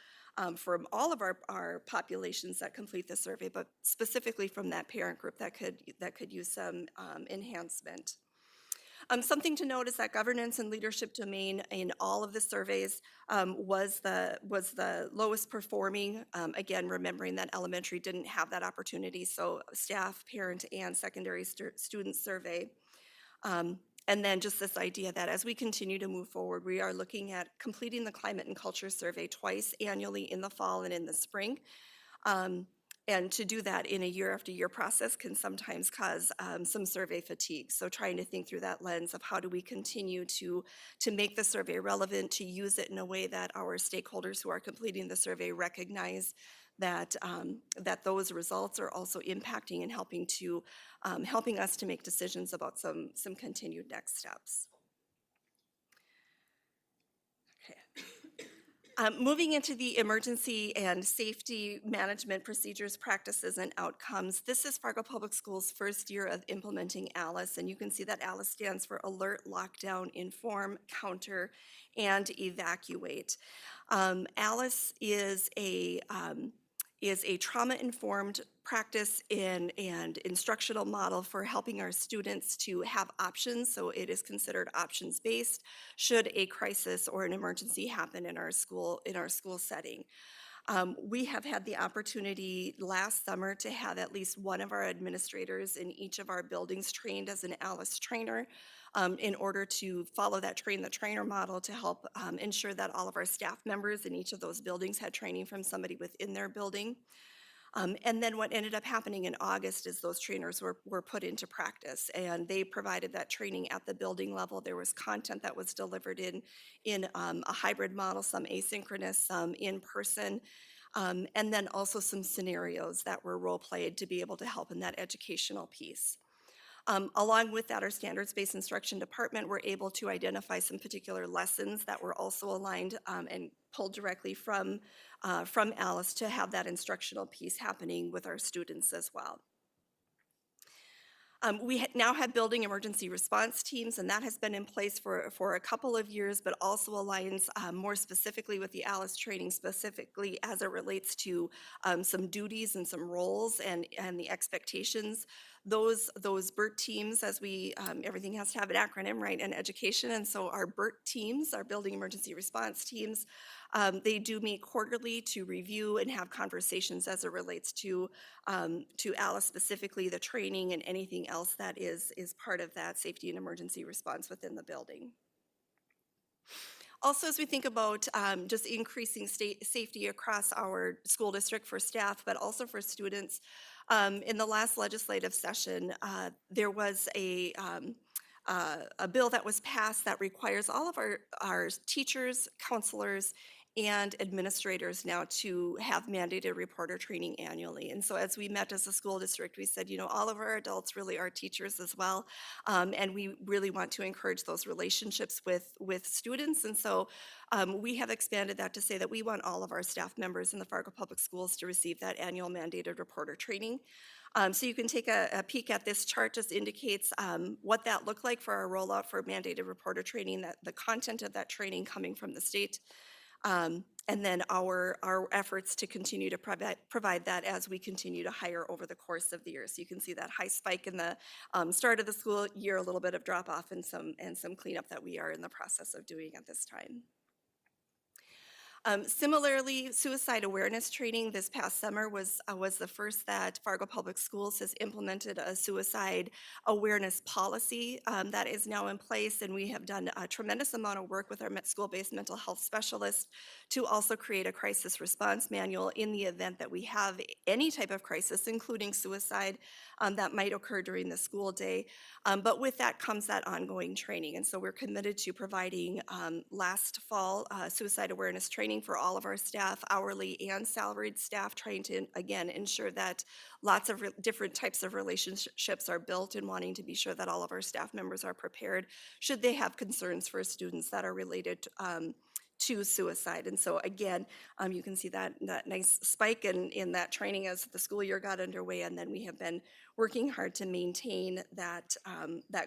from all of our populations that complete the survey, but specifically from that parent group that could use some enhancement. Something to note is that governance and leadership domain in all of the surveys was the lowest performing. Again, remembering that elementary didn't have that opportunity, so staff, parent, and secondary student survey. And then just this idea that as we continue to move forward, we are looking at completing the climate and culture survey twice annually in the fall and in the spring. And to do that in a year after year process can sometimes cause some survey fatigue. So trying to think through that lens of how do we continue to make the survey relevant, to use it in a way that our stakeholders who are completing the survey recognize that that those results are also impacting and helping us to make decisions about some continued next steps. Moving into the emergency and safety management procedures, practices, and outcomes, this is Fargo Public Schools' first year of implementing ALICE, and you can see that ALICE stands for Alert, Lockdown, Inform, Counter, and Evacuate. ALICE is a trauma-informed practice and instructional model for helping our students to have options. So it is considered options-based should a crisis or an emergency happen in our school setting. We have had the opportunity last summer to have at least one of our administrators in each of our buildings trained as an ALICE trainer in order to follow that train the trainer model to help ensure that all of our staff members in each of those buildings had training from somebody within their building. And then what ended up happening in August is those trainers were put into practice, and they provided that training at the building level. There was content that was delivered in a hybrid model, some asynchronous, some in person, and then also some scenarios that were role played to be able to help in that educational piece. Along with that, our standards-based instruction department were able to identify some particular lessons that were also aligned and pulled directly from ALICE to have that instructional piece happening with our students as well. We now have building emergency response teams, and that has been in place for a couple of years, but also aligns more specifically with the ALICE training, specifically as it relates to some duties and some roles and the expectations. Those BERT teams, as everything has to have an acronym, right, in education, and so our BERT teams, our building emergency response teams, they do meet quarterly to review and have conversations as it relates to ALICE, specifically the training and anything else that is part of that safety and emergency response within the building. Also, as we think about just increasing safety across our school district for staff, but also for students, In the last legislative session, there was a bill that was passed that requires all of our teachers, counselors, and administrators now to have mandated reporter training annually. And so as we met as a school district, we said, you know, all of our adults really are teachers as well. And we really want to encourage those relationships with students. And so we have expanded that to say that we want all of our staff members in the Fargo Public Schools to receive that annual mandated reporter training. So you can take a peek at this chart, just indicates what that looked like for our rollout for mandated reporter training, that the content of that training coming from the state, and then our efforts to continue to provide that as we continue to hire over the course of the year. So you can see that high spike in the start of the school year, a little bit of drop off and some cleanup that we are in the process of doing at this time. Similarly, suicide awareness training this past summer was the first that Fargo Public Schools has implemented a suicide awareness policy that is now in place, and we have done a tremendous amount of work with our school-based mental health specialists to also create a crisis response manual in the event that we have any type of crisis, including suicide, that might occur during the school day. But with that comes that ongoing training, and so we're committed to providing last fall suicide awareness training for all of our staff, hourly and salaried staff, trying to, again, ensure that lots of different types of relationships are built and wanting to be sure that all of our staff members are prepared should they have concerns for students that are related to suicide. And so again, you can see that nice spike in that training as the school year got underway, and then we have been working hard to maintain that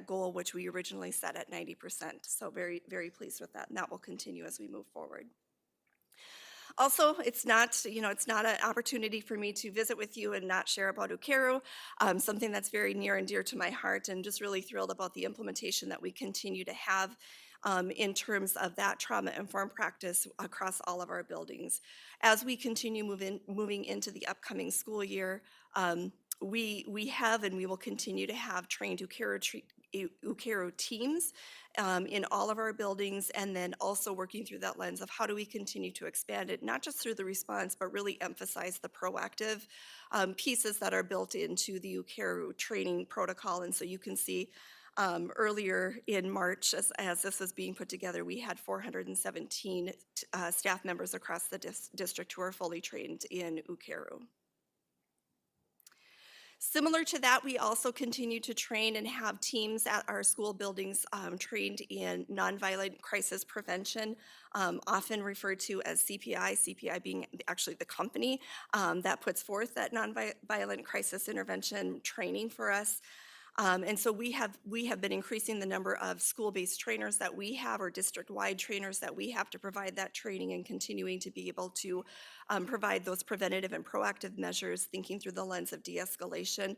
goal, which we originally set at 90%. So very, very pleased with that, and that will continue as we move forward. Also, it's not an opportunity for me to visit with you and not share about UKERU, something that's very near and dear to my heart, and just really thrilled about the implementation that we continue to have in terms of that trauma-informed practice across all of our buildings. As we continue moving into the upcoming school year, we have and we will continue to have trained UKERU teams in all of our buildings, and then also working through that lens of how do we continue to expand it, not just through the response, but really emphasize the proactive pieces that are built into the UKERU training protocol. And so you can see earlier in March, as this was being put together, we had 417 staff members across the district who are fully trained in UKERU. Similar to that, we also continue to train and have teams at our school buildings trained in nonviolent crisis prevention, often referred to as CPI, CPI being actually the company that puts forth that nonviolent crisis intervention training for us. And so we have been increasing the number of school-based trainers that we have, or district-wide trainers that we have to provide that training, and continuing to be able to provide those preventative and proactive measures, thinking through the lens of de-escalation,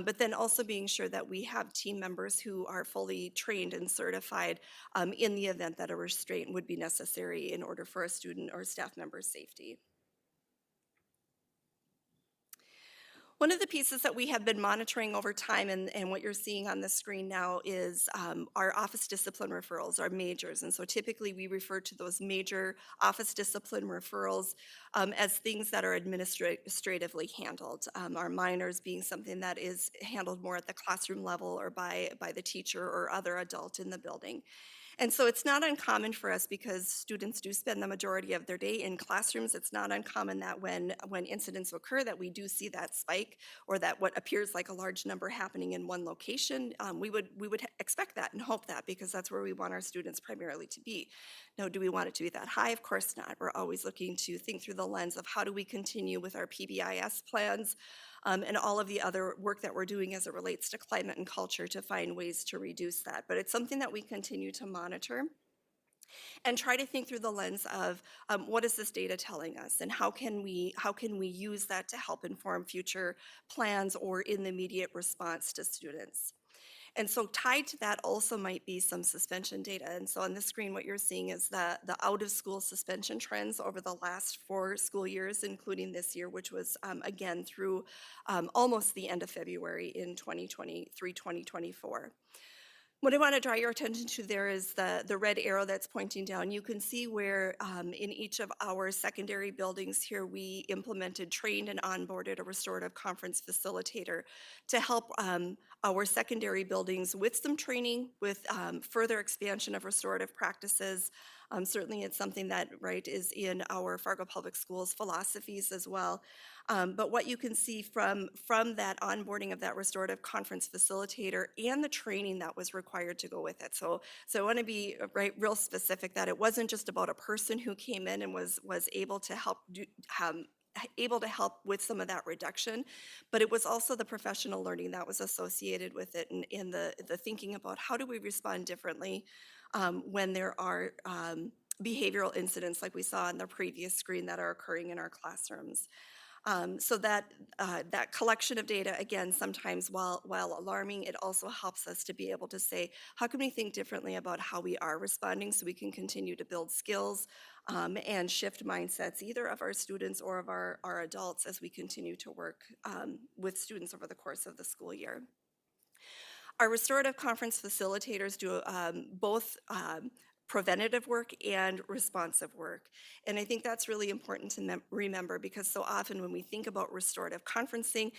but then also being sure that we have team members who are fully trained and certified in the event that a restraint would be necessary in order for a student or staff member's safety. One of the pieces that we have been monitoring over time, and what you're seeing on the screen now, is our office discipline referrals, our majors. And so typically we refer to those major office discipline referrals as things that are administratively handled. Our minors being something that is handled more at the classroom level or by the teacher or other adult in the building. And so it's not uncommon for us, because students do spend the majority of their day in classrooms, it's not uncommon that when incidents occur that we do see that spike, or that what appears like a large number happening in one location. We would expect that and hope that, because that's where we want our students primarily to be. Now, do we want it to be that high? Of course not. We're always looking to think through the lens of how do we continue with our PBIS plans, and all of the other work that we're doing as it relates to climate and culture to find ways to reduce that. But it's something that we continue to monitor and try to think through the lens of what is this data telling us, and how can we use that to help inform future plans or in the immediate response to students. And so tied to that also might be some suspension data. And so on this screen, what you're seeing is the out-of-school suspension trends over the last 4 school years, including this year, which was, again, through almost the end of February in 2023-2024. What I want to draw your attention to there is the red arrow that's pointing down. You can see where in each of our secondary buildings here, we implemented, trained, and onboarded a restorative conference facilitator to help our secondary buildings with some training, with further expansion of restorative practices. Certainly it's something that, right, is in our Fargo Public Schools philosophies as well. But what you can see from that onboarding of that restorative conference facilitator and the training that was required to go with it. So I want to be real specific that it wasn't just about a person who came in and was able to help with some of that reduction, but it was also the professional learning that was associated with it, and in the thinking about how do we respond differently when there are behavioral incidents like we saw on the previous screen that are occurring in our classrooms. So that collection of data, again, sometimes while alarming, it also helps us to be able to say, how can we think differently about how we are responding so we can continue to build skills and shift mindsets either of our students or of our adults as we continue to work with students over the course of the school year. Our restorative conference facilitators do both preventative work and responsive work. And I think that's really important to remember, because so often when we think about restorative conferencing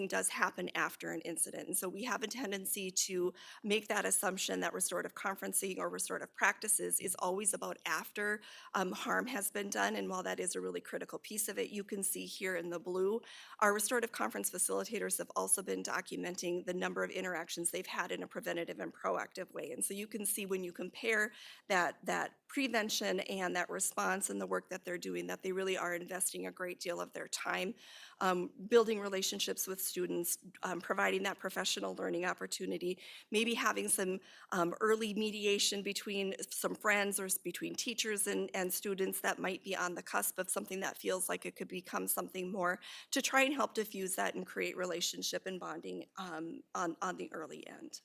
does happen after an incident. And so we have a tendency to make that assumption that restorative conferencing or restorative practices is always about after harm has been done. And while that is a really critical piece of it, you can see here in the blue, our restorative conference facilitators have also been documenting the number of interactions they've had in a preventative and proactive way. And so you can see when you compare that prevention and that response and the work that they're doing, that they really are investing a great deal of their time building relationships with students, providing that professional learning opportunity, maybe having some early mediation between some friends or between teachers and students that might be on the cusp of something that feels like it could become something more, to try and help diffuse that and create relationship and bonding on the early end.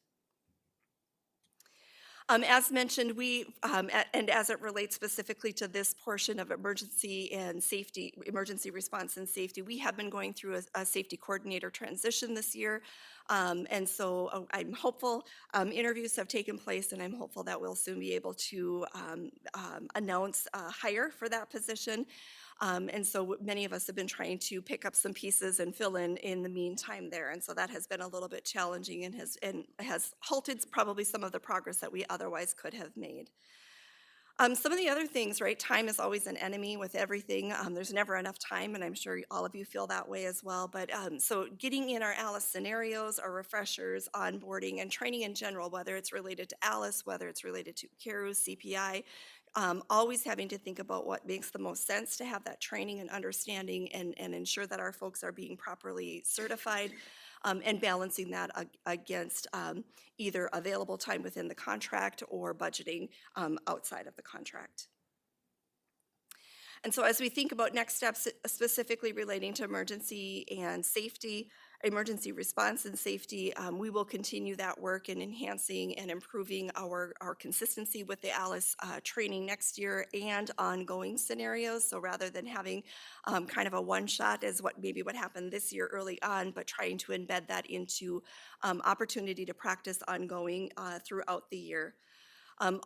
As mentioned, and as it relates specifically to this portion of emergency response and safety, we have been going through a safety coordinator transition this year. And so I'm hopeful interviews have taken place, and I'm hopeful that we'll soon be able to announce a hire for that position. And so many of us have been trying to pick up some pieces and fill in the meantime there. And so that has been a little bit challenging and has halted probably some of the progress that we otherwise could have made. Some of the other things, right? Time is always an enemy with everything. There's never enough time, and I'm sure all of you feel that way as well. But so getting in our ALICE scenarios, our refreshers, onboarding, and training in general, whether it's related to ALICE, whether it's related to CARES, CPI, always having to think about what makes the most sense to have that training and understanding and ensure that our folks are being properly certified, and balancing that against either available time within the contract or budgeting outside of the contract. And so as we think about next steps specifically relating to emergency and safety, emergency response and safety, we will continue that work in enhancing and improving our consistency with the ALICE training next year and ongoing scenarios. So rather than having kind of a one-shot as what happened this year early on, but trying to embed that into opportunity to practice ongoing throughout the year.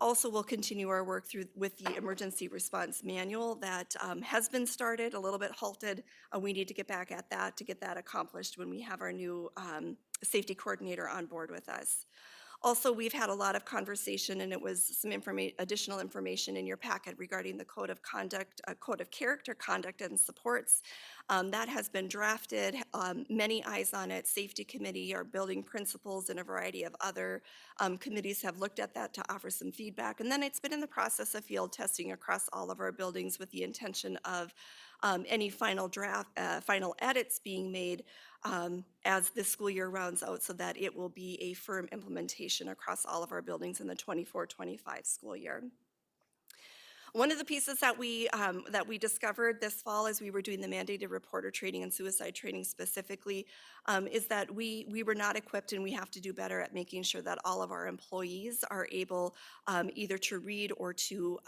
Also, we'll continue our work with the emergency response manual that has been started, a little bit halted. We need to get back at that to get that accomplished when we have our new safety coordinator on board with us. Also, we've had a lot of conversation, and it was some additional information in your packet regarding the code of conduct, code of character, conduct, and supports. That has been drafted, many eyes on it. Safety committee, our building principals, and a variety of other committees have looked at that to offer some feedback. And then it's been in the process of field testing across all of our buildings with the intention of any final edits being made as this school year rounds out, so that it will be a firm implementation across all of our buildings in the 24-25 school year. One of the pieces that we discovered this fall as we were doing the mandated reporter training and suicide training specifically is that we were not equipped, and we have to do better at making sure that all of our employees are able either to read or to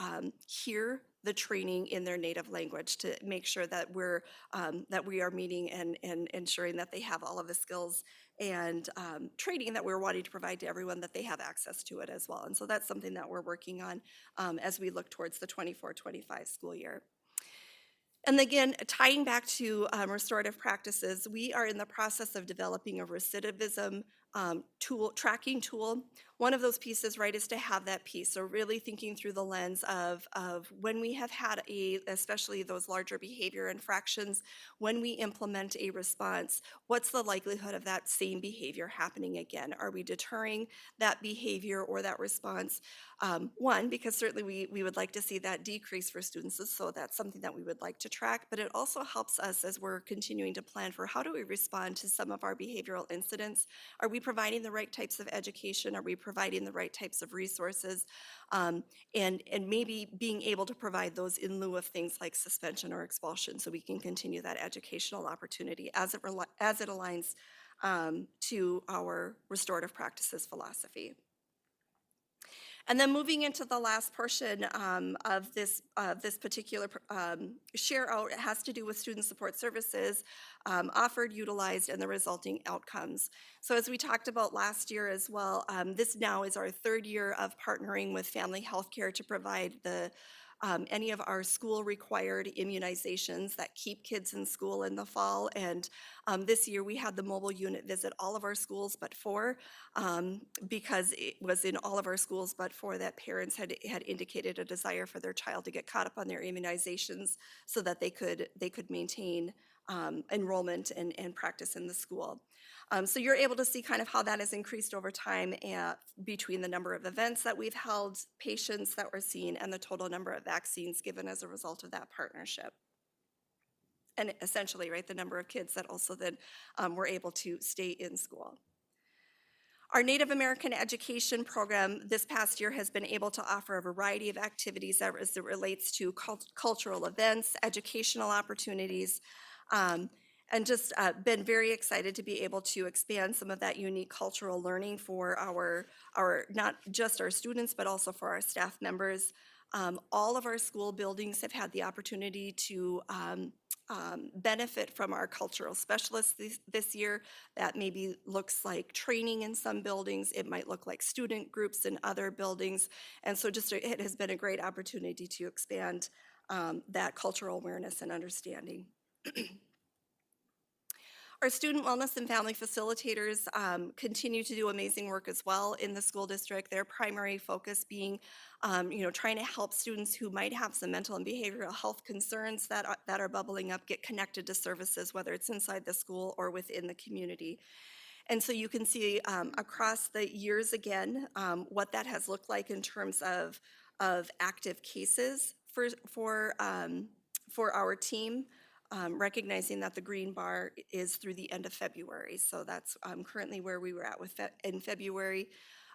hear the training in their native language, to make sure that we are meeting and ensuring that they have all of the skills and training that we're wanting to provide to everyone, that they have access to it as well. And so that's something that we're working on as we look towards the 24-25 school year. And again, tying back to restorative practices, we are in the process of developing a recidivism tracking tool. One of those pieces, right, is to have that piece. So really thinking through the lens of when we have had especially those larger behavior infractions, when we implement a response, what's the likelihood of that same behavior happening again? Are we deterring that behavior or that response? One, because certainly we would like to see that decrease for students, so that's something that we would like to track, but it also helps us as we're continuing to plan for how do we respond to some of our behavioral incidents. Are we providing the right types of education? Are we providing the right types of resources? And maybe being able to provide those in lieu of things like suspension or expulsion, so we can continue that educational opportunity as it aligns to our restorative practices philosophy. And then moving into the last portion of this particular share out, it has to do with student support services offered, utilized, and the resulting outcomes. So as we talked about last year as well, this now is our third year of partnering with Family Healthcare to provide any of our school required immunizations that keep kids in school in the fall. And this year we had the mobile unit visit all of our schools but 4, because it was in all of our schools but 4 that parents had indicated a desire for their child to get caught up on their immunizations so that they could maintain enrollment and practice in the school. So you're able to see kind of how that has increased over time between the number of events that we've held, patients that we're seeing, and the total number of vaccines given as a result of that partnership. And essentially, right, the number of kids that also then were able to stay in school. Our Native American education program this past year has been able to offer a variety of activities as it relates to cultural events, educational opportunities, and just been very excited to be able to expand some of that unique cultural learning for our not just our students, but also for our staff members. All of our school buildings have had the opportunity to benefit from our cultural specialists this year. That maybe looks like training in some buildings. It might look like student groups in other buildings. And so just it has been a great opportunity to expand that cultural awareness and understanding. Our student wellness and family facilitators continue to do amazing work as well in the school district. Their primary focus being, trying to help students who might have some mental and behavioral health concerns that are bubbling up get connected to services, whether it's inside the school or within the community. And so you can see across the years again what that has looked like in terms of active cases for our team. Recognizing that the green bar is through the end of February. So that's currently where we were at in February.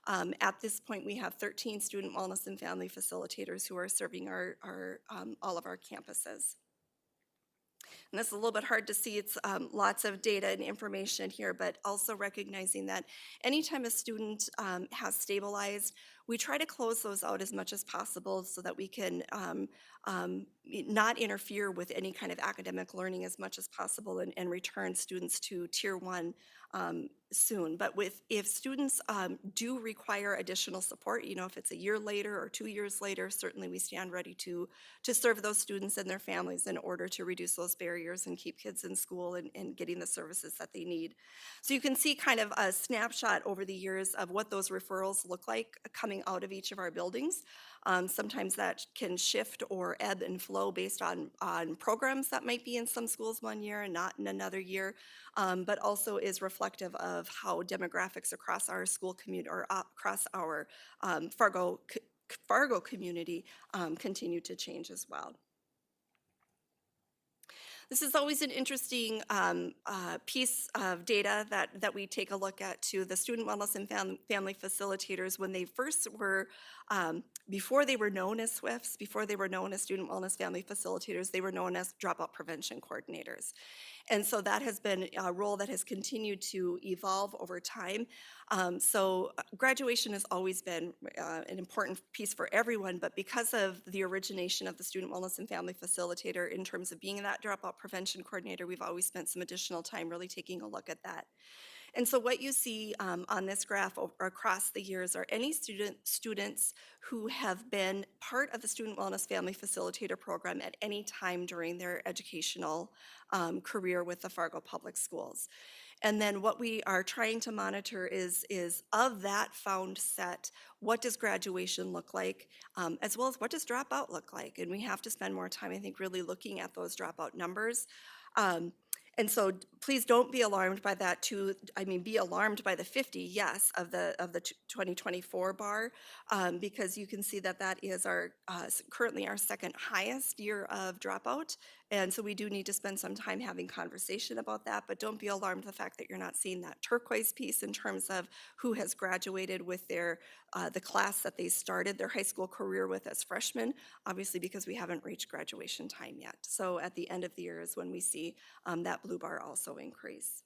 At this point, we have 13 student wellness and family facilitators who are serving all of our campuses. And this is a little bit hard to see. It's lots of data and information here, but also recognizing that anytime a student has stabilized, we try to close those out as much as possible so that we can not interfere with any kind of academic learning as much as possible and return students to Tier 1 soon. But if students do require additional support, if it's a year later or 2 years later, certainly we stand ready to serve those students and their families in order to reduce those barriers and keep kids in school and getting the services that they need. So you can see kind of a snapshot over the years of what those referrals look like coming out of each of our buildings. Sometimes that can shift or ebb and flow based on programs that might be in some schools one year and not in another year, but also is reflective of how demographics across our school community or across our Fargo community continue to change as well. This is always an interesting piece of data that we take a look at too. The student wellness and family facilitators, when they first were, before they were known as SWIFTs, before they were known as student wellness family facilitators, they were known as dropout prevention coordinators. And so that has been a role that has continued to evolve over time. So graduation has always been an important piece for everyone, but because of the origination of the student wellness and family facilitator in terms of being that dropout prevention coordinator, we've always spent some additional time really taking a look at that. And so what you see on this graph across the years are any students who have been part of the Student Wellness Family Facilitator Program at any time during their educational career with the Fargo Public Schools. And then what we are trying to monitor is of that found set, what does graduation look like, as well as what does dropout look like? And we have to spend more time, I think, really looking at those dropout numbers. And so please don't be alarmed by that too. I mean, be alarmed by the 50, yes, of the 2024 bar, because you can see that that is our currently our second highest year of dropout. And so we do need to spend some time having conversation about that, but don't be alarmed the fact that you're not seeing that turquoise piece in terms of who has graduated with their the class that they started their high school career with as freshmen, obviously because we haven't reached graduation time yet. So at the end of the year is when we see that blue bar also increase.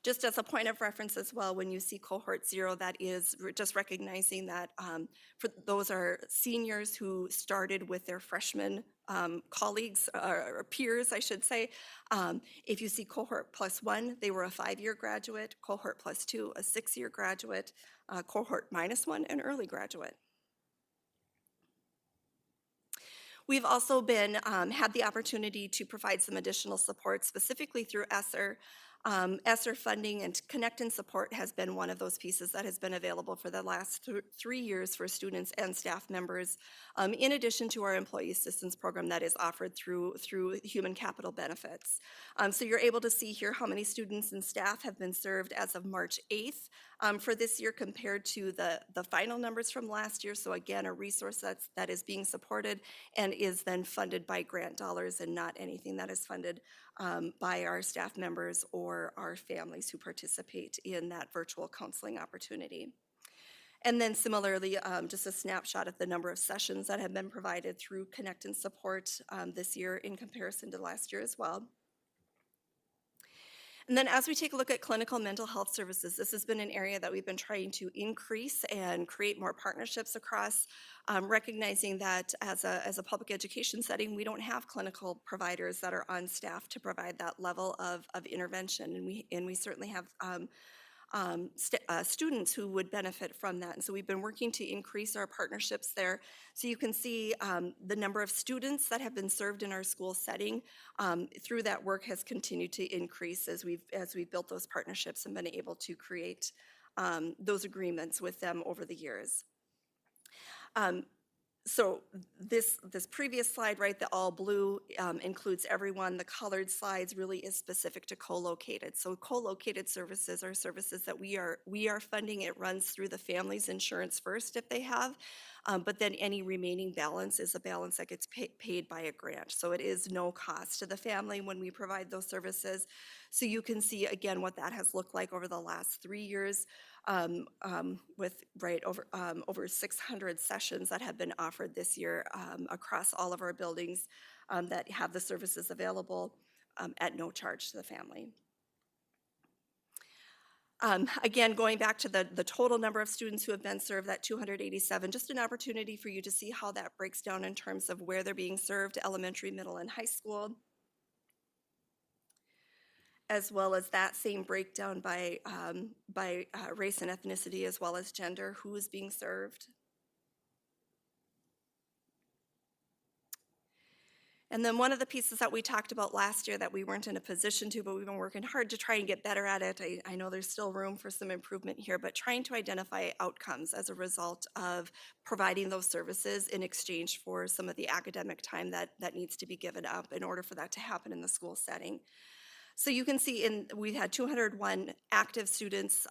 Just as a point of reference as well, when you see cohort 0, that is just recognizing that for those are seniors who started with their freshman colleagues or peers, I should say. If you see cohort +1, they were a 5-year graduate, cohort +2, a 6-year graduate, cohort -1, an early graduate. We've also been had the opportunity to provide some additional support, specifically through ESSER. ESSER funding and Connect and Support has been one of those pieces that has been available for the last 3 years for students and staff members, in addition to our employee assistance program that is offered through human capital benefits. So you're able to see here how many students and staff have been served as of March 8th for this year compared to the final numbers from last year. So again, a resource that is being supported and is then funded by grant dollars and not anything that is funded by our staff members or our families who participate in that virtual counseling opportunity. And then similarly, just a snapshot of the number of sessions that have been provided through Connect and Support this year in comparison to last year as well. And then as we take a look at clinical mental health services, this has been an area that we've been trying to increase and create more partnerships across, recognizing that as a public education setting, we don't have clinical providers that are on staff to provide that level of intervention. And we certainly have students who would benefit from that. And so we've been working to increase our partnerships there. So you can see the number of students that have been served in our school setting through that work has continued to increase as we've built those partnerships and been able to create those agreements with them over the years. So this previous slide, right, the all blue includes everyone. The colored slides really is specific to co-located. So co-located services are services that we are funding. It runs through the family's insurance first if they have, but then any remaining balance is a balance that gets paid by a grant. So it is no cost to the family when we provide those services. So you can see again what that has looked like over the last 3 years. With over 600 sessions that have been offered this year across all of our buildings that have the services available at no charge to the family. Again, going back to the total number of students who have been served, that 287, just an opportunity for you to see how that breaks down in terms of where they're being served, elementary, middle, and high school, as well as that same breakdown by race and ethnicity, as well as gender, who is being served. And then one of the pieces that we talked about last year that we weren't in a position to, but we've been working hard to try and get better at it. I know there's still room for some improvement here, but trying to identify outcomes as a result of providing those services in exchange for some of the academic time that needs to be given up in order for that to happen in the school setting. So you can see we had 201 active students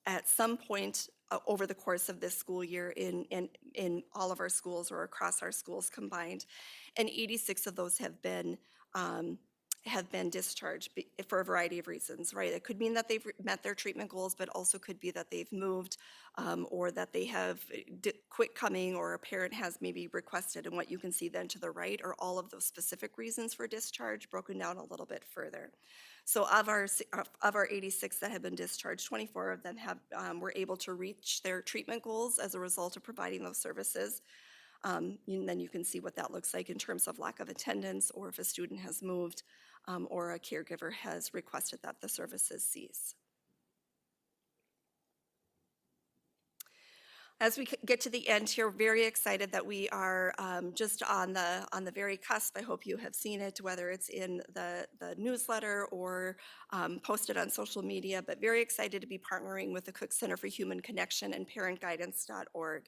at some point over the course of this school year in all of our schools or across our schools combined, and 86 of those have been discharged for a variety of reasons, right? It could mean that they've met their treatment goals, but also could be that they've moved or that they have quit coming or a parent has maybe requested. And what you can see then to the right are all of those specific reasons for discharge broken down a little bit further. So of our 86 that have been discharged, 24 of them were able to reach their treatment goals as a result of providing those services. And then you can see what that looks like in terms of lack of attendance or if a student has moved or a caregiver has requested that the services cease. As we get to the end here, very excited that we are just on the very cusp. I hope you have seen it, whether it's in the newsletter or posted on social media, but very excited to be partnering with the Cook Center for Human Connection and parentguidance.org.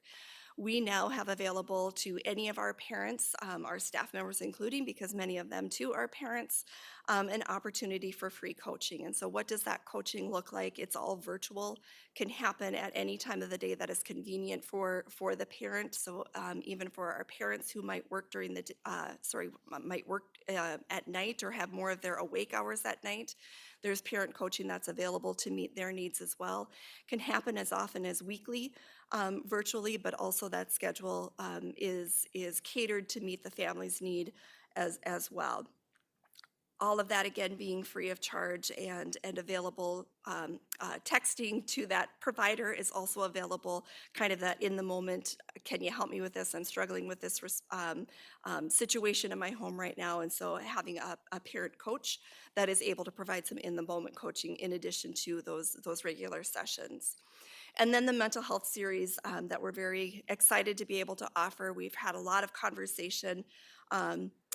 We now have available to any of our parents, our staff members including, because many of them too are parents, an opportunity for free coaching. And so what does that coaching look like? It's all virtual, can happen at any time of the day that is convenient for the parent. So even for our parents who might work during the, might work at night or have more of their awake hours at night, there's parent coaching that's available to meet their needs as well. Can happen as often as weekly virtually, but also that schedule is catered to meet the family's need as well. All of that, again, being free of charge and available. Texting to that provider is also available, kind of that in the moment, can you help me with this? I'm struggling with this situation in my home right now. And so having a parent coach that is able to provide some in the moment coaching in addition to those regular sessions. And then the mental health series that we're very excited to be able to offer. We've had a lot of conversation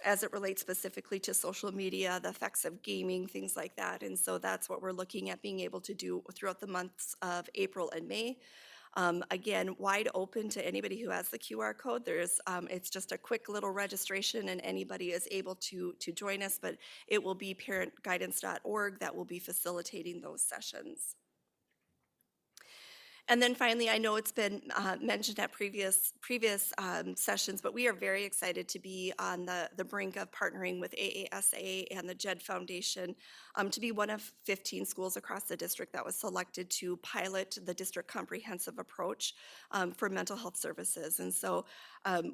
as it relates specifically to social media, the effects of gaming, things like that. And so that's what we're looking at being able to do throughout the months of April and May. Again, wide open to anybody who has the QR code. It's just a quick little registration and anybody is able to join us, but it will be parentguidance.org that will be facilitating those sessions. And then finally, I know it's been mentioned at previous sessions, but we are very excited to be on the brink of partnering with AASA and the JED Foundation to be one of 15 schools across the district that was selected to pilot the district comprehensive approach for mental health services. And so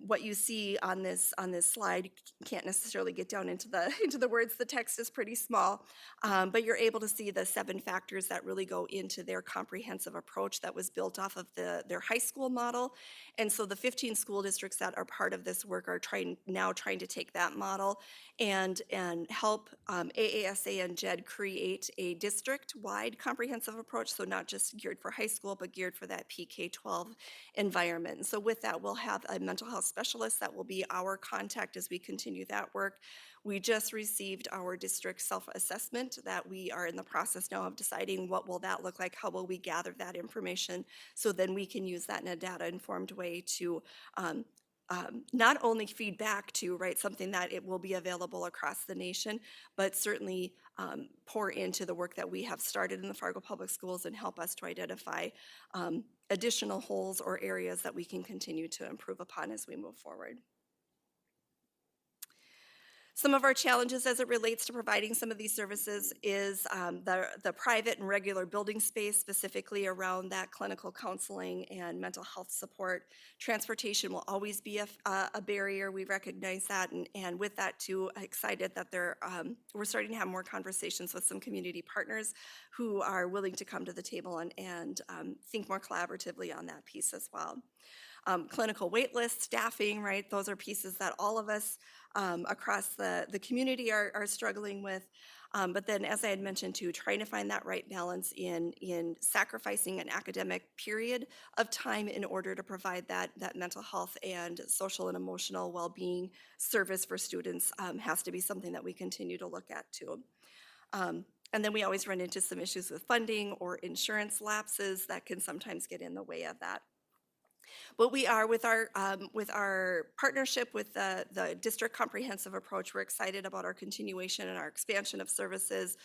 what you see on this slide, can't necessarily get down into the words, the text is pretty small, but you're able to see the 7 factors that really go into their comprehensive approach that was built off of their high school model. And so the 15 school districts that are part of this work are trying to take that model and help AASA and JED create a district-wide comprehensive approach, so not just geared for high school, but geared for that PK-12 environment. And so with that, we'll have a mental health specialist that will be our contact as we continue that work. We just received our district self-assessment that we are in the process now of deciding what will that look like, how will we gather that information, so then we can use that in a data-informed way to not only feedback to, right, something that it will be available across the nation, but certainly pour into the work that we have started in the Fargo Public Schools and help us to identify additional holes or areas that we can continue to improve upon as we move forward. Some of our challenges as it relates to providing some of these services is the private and regular building space, specifically around that clinical counseling and mental health support. Transportation will always be a barrier. We recognize that, and with that too, excited that we're starting to have more conversations with some community partners who are willing to come to the table and think more collaboratively on that piece as well. Clinical wait lists, staffing, right? Those are pieces that all of us across the community are struggling with. But then, as I had mentioned too, trying to find that right balance in sacrificing an academic period of time in order to provide that mental health and social and emotional well-being service for students has to be something that we continue to look at too. And then we always run into some issues with funding or insurance lapses that can sometimes get in the way of that. But we are, with our partnership with the district comprehensive approach, we're excited about our continuation and our expansion of services.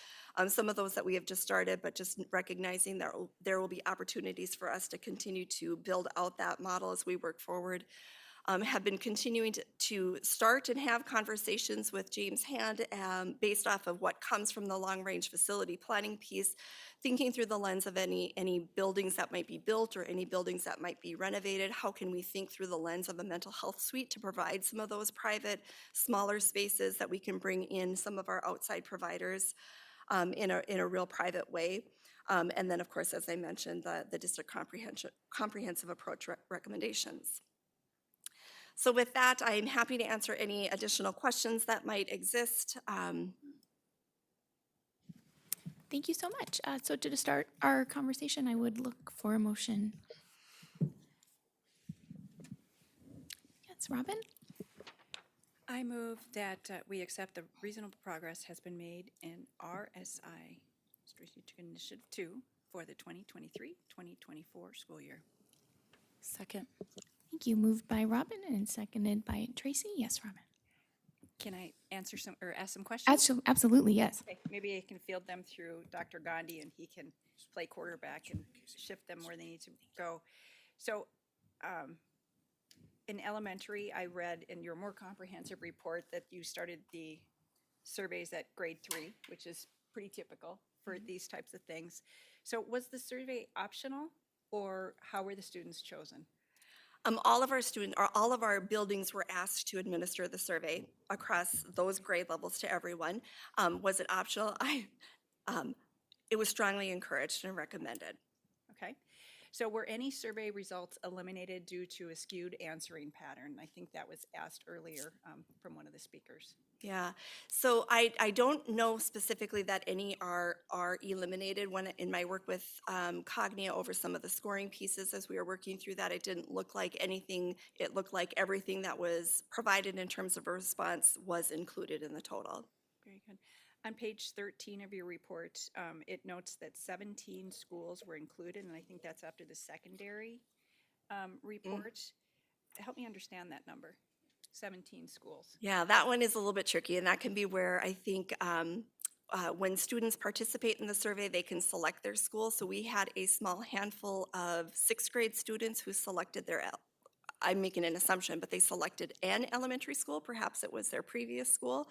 Some of those that we have just started, but just recognizing that there will be opportunities for us to continue to build out that model as we work forward. Have been continuing to start and have conversations with James Hand based off of what comes from the long-range facility planning piece, thinking through the lens of any buildings that might be built or any buildings that might be renovated. How can we think through the lens of a mental health suite to provide some of those private, smaller spaces that we can bring in some of our outside providers in a real private way. And then, of course, as I mentioned, the district comprehensive approach recommendations. So with that, I'm happy to answer any additional questions that might exist. Thank you so much. So to start our conversation, I would look for a motion. Yes, Robin? I move that we accept the reasonable progress has been made in RSI Strategic Initiative 2 for the 2023-2024 school year. Second. Thank you. Moved by Robin and seconded by Tracy. Yes, Robin. Can I answer some or ask some questions? Absolutely, yes. Okay, maybe I can field them through Dr. Gandhi and he can play quarterback and shift them where they need to go. So in elementary, I read in your more comprehensive report that you started the surveys at grade 3, which is pretty typical for these types of things. So was the survey optional or how were the students chosen? All of our students, or all of our buildings were asked to administer the survey across those grade levels to everyone. Was it optional? It was strongly encouraged and recommended. Okay. So were any survey results eliminated due to a skewed answering pattern? I think that was asked earlier from one of the speakers. Yeah, so I don't know specifically that any are eliminated. When in my work with Cognia over some of the scoring pieces as we were working through that, it didn't look like anything. It looked like everything that was provided in terms of a response was included in the total. Very good. On page 13 of your report, it notes that 17 schools were included, and I think that's after the secondary report. Help me understand that number. 17 schools. Yeah, that one is a little bit tricky, and that can be where I think when students participate in the survey, they can select their school. So we had a small handful of 6th grade students who selected I'm making an assumption, but they selected an elementary school. Perhaps it was their previous school,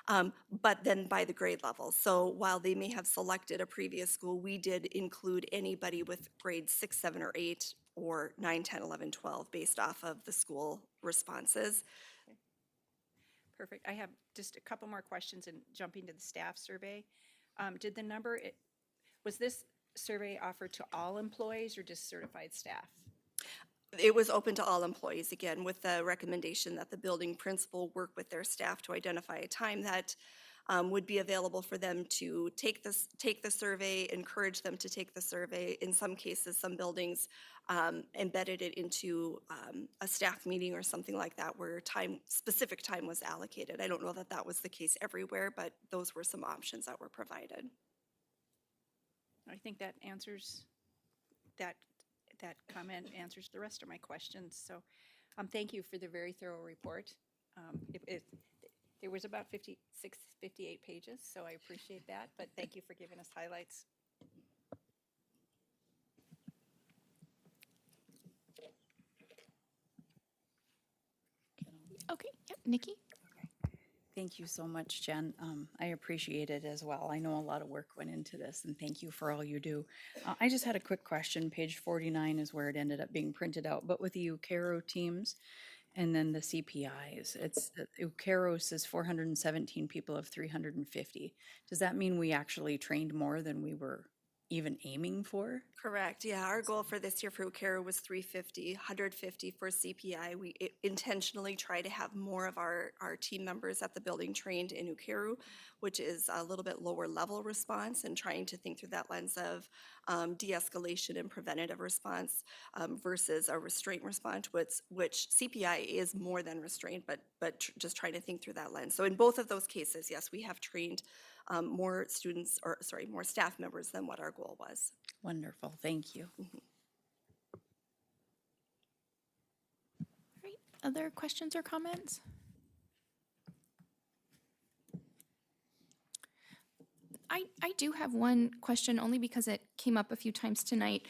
but then by the grade level. So while they may have selected a previous school, we did include anybody with grades 6, 7, or 8, or 9, 10, 11, 12, based off of the school responses. Okay. Perfect. I have just a couple more questions and jumping to the staff survey. Was this survey offered to all employees or just certified staff? It was open to all employees, again, with the recommendation that the building principal work with their staff to identify a time that would be available for them to take the survey, encourage them to take the survey. In some cases, some buildings embedded it into a staff meeting or something like that where specific time was allocated. I don't know that that was the case everywhere, but those were some options that were provided. I think that answers that comment answers the rest of my questions. So thank you for the very thorough report. There was about 56, 58 pages, so I appreciate that, but thank you for giving us highlights. Okay, yep, Nikki? Thank you so much, Jen. I appreciate it as well. I know a lot of work went into this, and thank you for all you do. I just had a quick question. Page 49 is where it ended up being printed out, but with the UCARO teams and then the CPIs, UCARO says 417 people of 350. Does that mean we actually trained more than we were even aiming for? Correct. Yeah, our goal for this year for UCARO was 350, 150 for CPI. We intentionally try to have more of our team members at the building trained in UCARO, which is a little bit lower level response, and trying to think through that lens of de-escalation and preventative response versus a restraint response, which CPI is more than restraint, but just trying to think through that lens. So in both of those cases, yes, we have trained more staff members than what our goal was. Wonderful, thank you. All right, other questions or comments? I do have one question only because it came up a few times tonight.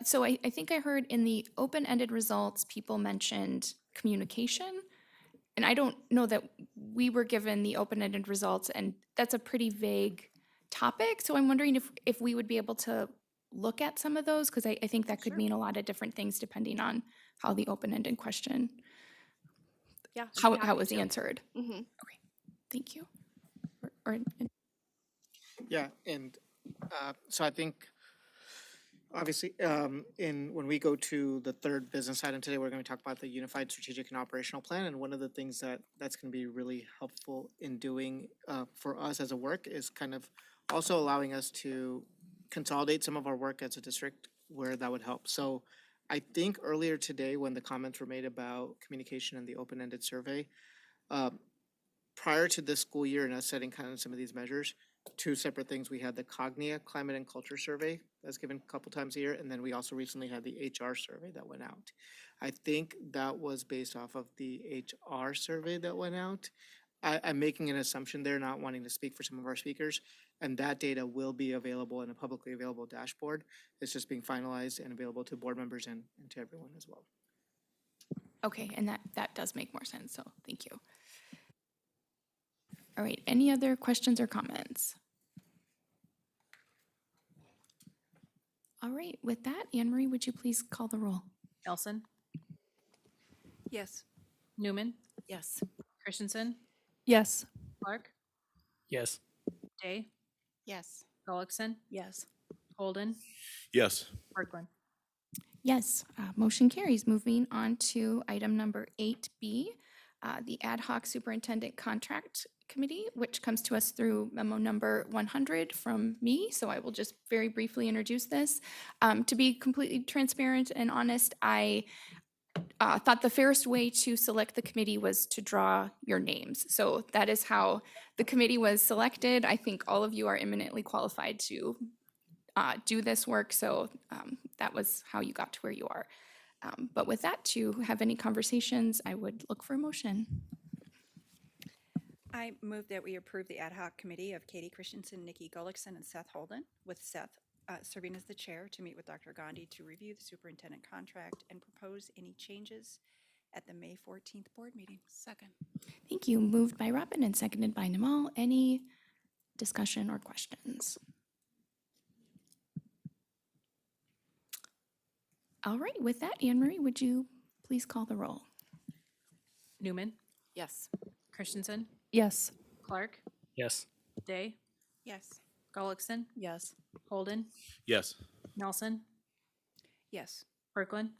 So I think I heard in the open-ended results, people mentioned communication. And I don't know that we were given the open-ended results, and that's a pretty vague topic. So I'm wondering if we would be able to look at some of those, because I think that could mean a lot of different things depending on how the open-ended question, how it was answered. Mm-hmm. Okay, thank you. Yeah, and so I think obviously when we go to the third business item today, we're going to talk about the Unified Strategic and Operational Plan. And one of the things that's going to be really helpful in doing for us as a work is kind of also allowing us to consolidate some of our work as a district where that would help. So I think earlier today, when the comments were made about communication and the open-ended survey, uh, prior to this school year and us setting kind of some of these measures, two separate things. We had the Cognia Climate and Culture Survey that's given a couple times a year, and then we also recently had the HR survey that went out. I think that was based off of the HR survey that went out. I'm making an assumption there, not wanting to speak for some of our speakers, and that data will be available in a publicly available dashboard. It's just being finalized and available to board members and to everyone as well. Okay, and that does make more sense, so thank you. All right, any other questions or comments? All right, with that, Anne Marie, would you please call the roll? Nelson, Yes. Newman, Yes. Christensen, Yes. Clark, Yes. Day, Yes. Gullickson, Yes. Holden, Yes. Parkland. Yes, motion carries. Moving on to item number 8B, the Ad hoc Superintendent Contract Committee, which comes to us through memo number 100 from me. So I will just very briefly introduce this. To be completely transparent and honest, I thought the fairest way to select the committee was to draw your names. So that is how the committee was selected. I think all of you are eminently qualified to do this work, so that was how you got to where you are. But with that, to have any conversations, I would look for a motion. I move that we approve the ad hoc committee of Katie Christensen, Nikki Gullickson, and Seth Holden, with Seth serving as the chair to meet with Dr. Gandhi to review the superintendent contract and propose any changes at the May 14th board meeting. Second. Thank you. Moved by Robin and seconded by Namal. Any discussion or questions? All right, with that, Anne Marie, would you please call the roll? Newman, Yes. Christensen, Yes. Clark, Yes. Day, Yes. Gullickson, Yes. Holden, Yes. Nelson, Yes. Parkland.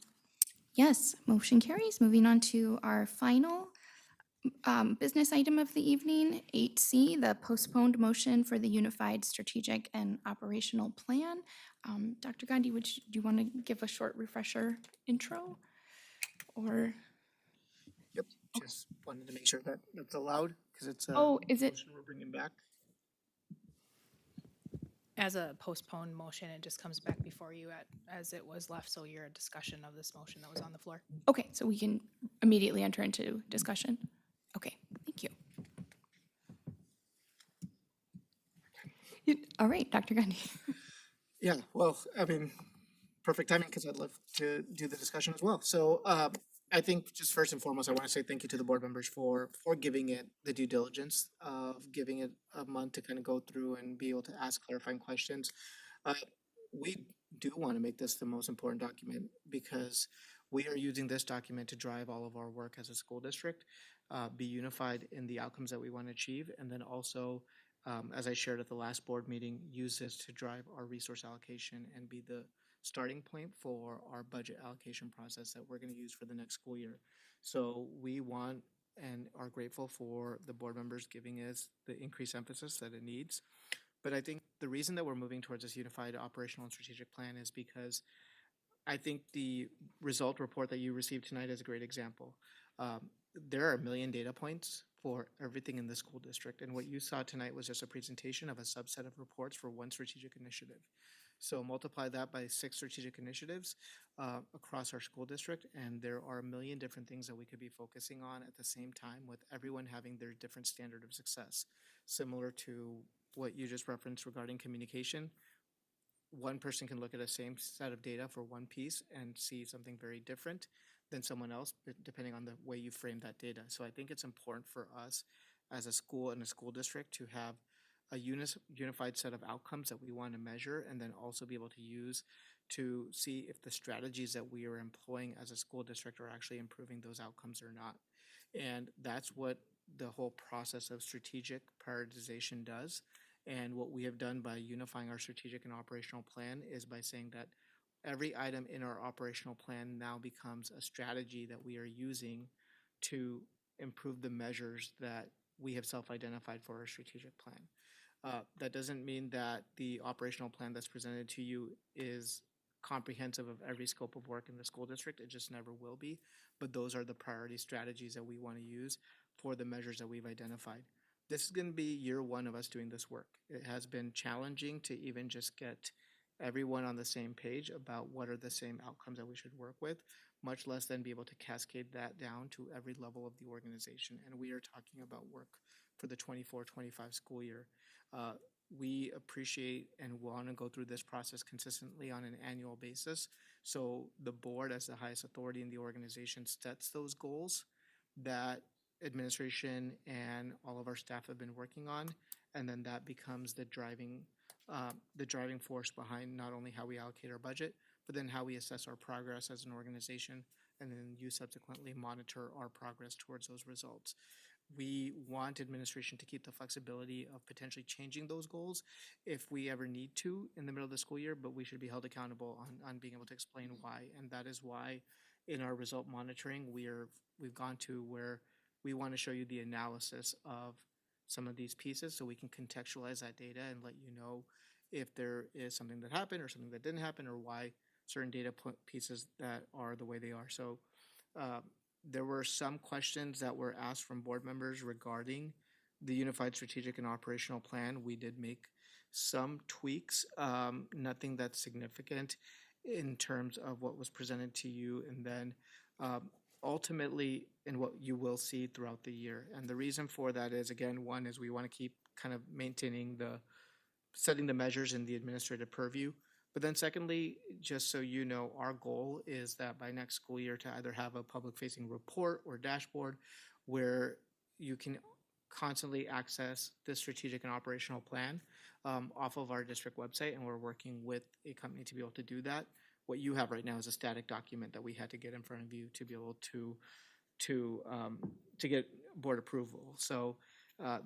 Yes, motion carries. Moving on to our final business item of the evening, 8C, the postponed motion for the Unified Strategic and Operational Plan. Dr. Gandhi, do you want to give a short refresher intro? Or, Yep, just wanted to make sure that that's allowed, because it's a oh, is it? motion we're bringing back. As a postponed motion, it just comes back before you as it was left, so you're a discussion of this motion that was on the floor. Okay, so we can immediately enter into discussion? Okay, thank you. All right, Dr. Gandhi. Yeah, well, I mean, perfect timing, because I'd love to do the discussion as well. So I think just first and foremost, I want to say thank you to the board members for giving it the due diligence of giving it a month to kind of go through and be able to ask clarifying questions. We do want to make this the most important document, because we are using this document to drive all of our work as a school district, be unified in the outcomes that we want to achieve, and then also, as I shared at the last board meeting, use this to drive our resource allocation and be the starting point for our budget allocation process that we're going to use for the next school year. So we want and are grateful for the board members giving us the increased emphasis that it needs. But I think the reason that we're moving towards this unified operational and strategic plan is because I think the result report that you received tonight is a great example. There are 1 million data points for everything in the school district, and what you saw tonight was just a presentation of a subset of reports for one strategic initiative. So multiply that by 6 strategic initiatives across our school district, and there are 1 million different things that we could be focusing on at the same time, with everyone having their different standard of success. Similar to what you just referenced regarding communication, one person can look at the same set of data for one piece and see something very different than someone else, depending on the way you frame that data. So I think it's important for us as a school and a school district to have a unified set of outcomes that we want to measure, and then also be able to use to see if the strategies that we are employing as a school district are actually improving those outcomes or not. And that's what the whole process of strategic prioritization does. And what we have done by unifying our strategic and operational plan is by saying that every item in our operational plan now becomes a strategy that we are using to improve the measures that we have self-identified for our strategic plan. That doesn't mean that the operational plan that's presented to you is comprehensive of every scope of work in the school district. It just never will be. But those are the priority strategies that we want to use for the measures that we've identified. This is going to be year one of us doing this work. It has been challenging to even just get everyone on the same page about what are the same outcomes that we should work with, much less than be able to cascade that down to every level of the organization. And we are talking about work for the 24-25 school year. We appreciate and want to go through this process consistently on an annual basis. So the board, as the highest authority in the organization, sets those goals that administration and all of our staff have been working on, and then that becomes the driving force behind not only how we allocate our budget, but then how we assess our progress as an organization, and then you subsequently monitor our progress towards those results. We want administration to keep the flexibility of potentially changing those goals if we ever need to in the middle of the school year, but we should be held accountable on being able to explain why. And that is why in our result monitoring, we've gone to where we want to show you the analysis of some of these pieces so we can contextualize that data and let you know if there is something that happened or something that didn't happen or why certain data pieces that are the way they are. So there were some questions that were asked from board members regarding the Unified Strategic and Operational Plan. We did make some tweaks, nothing that's significant in terms of what was presented to you, and then ultimately in what you will see throughout the year. And the reason for that is, again, one is we want to keep kind of maintaining setting the measures in the administrative purview. But then secondly, just so you know, our goal is that by next school year to either have a public-facing report or dashboard where you can constantly access the strategic and operational plan off of our district website, and we're working with a company to be able to do that. What you have right now is a static document that we had to get in front of you to be able to get board approval. So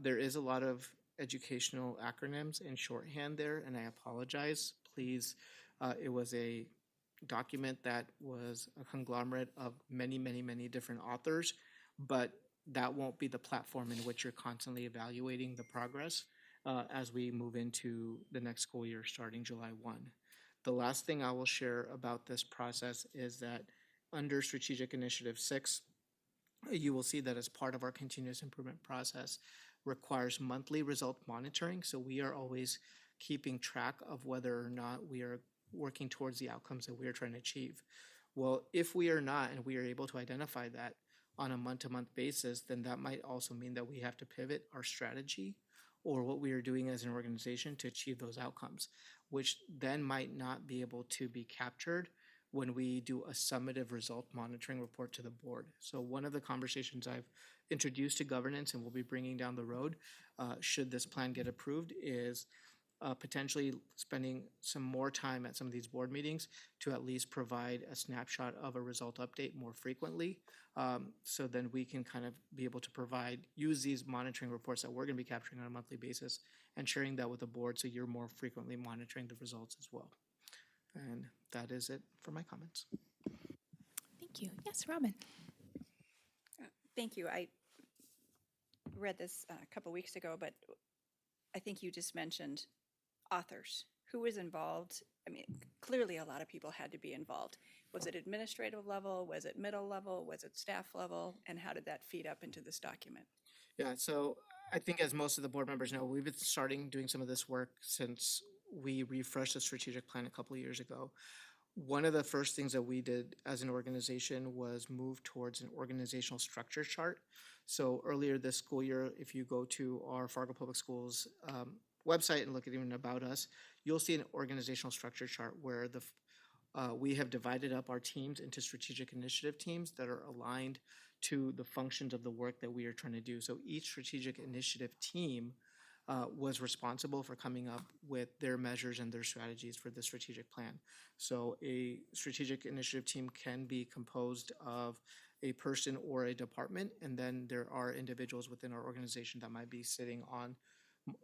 there is a lot of educational acronyms in shorthand there, and I apologize. Please, it was a document that was a conglomerate of many, many, many different authors, but that won't be the platform in which you're constantly evaluating the progress as we move into the next school year starting July 1. The last thing I will share about this process is that under Strategic Initiative 6, you will see that as part of our continuous improvement process requires monthly result monitoring. So we are always keeping track of whether or not we are working towards the outcomes that we are trying to achieve. Well, if we are not and we are able to identify that on a month-to-month basis, then that might also mean that we have to pivot our strategy or what we are doing as an organization to achieve those outcomes, which then might not be able to be captured when we do a summative result monitoring report to the board. So one of the conversations I've introduced to governance and we'll be bringing down the road, should this plan get approved, is potentially spending some more time at some of these board meetings to at least provide a snapshot of a result update more frequently. So then we can kind of be able to use these monitoring reports that we're going to be capturing on a monthly basis and sharing that with the board so you're more frequently monitoring the results as well. And that is it for my comments. Thank you. Yes, Robin. Thank you. I read this a couple weeks ago, but I think you just mentioned authors. Who was involved? I mean, clearly a lot of people had to be involved. Was it administrative level? Was it middle level? Was it staff level? And how did that feed up into this document? Yeah, so I think as most of the board members know, we've been doing some of this work since we refreshed the strategic plan a couple of years ago. One of the first things that we did as an organization was move towards an organizational structure chart. So earlier this school year, if you go to our Fargo Public Schools website and look at even about us, you'll see an organizational structure chart where we have divided up our teams into strategic initiative teams that are aligned to the functions of the work that we are trying to do. So each strategic initiative team was responsible for coming up with their measures and their strategies for the strategic plan. So a strategic initiative team can be composed of a person or a department, and then there are individuals within our organization that might be sitting on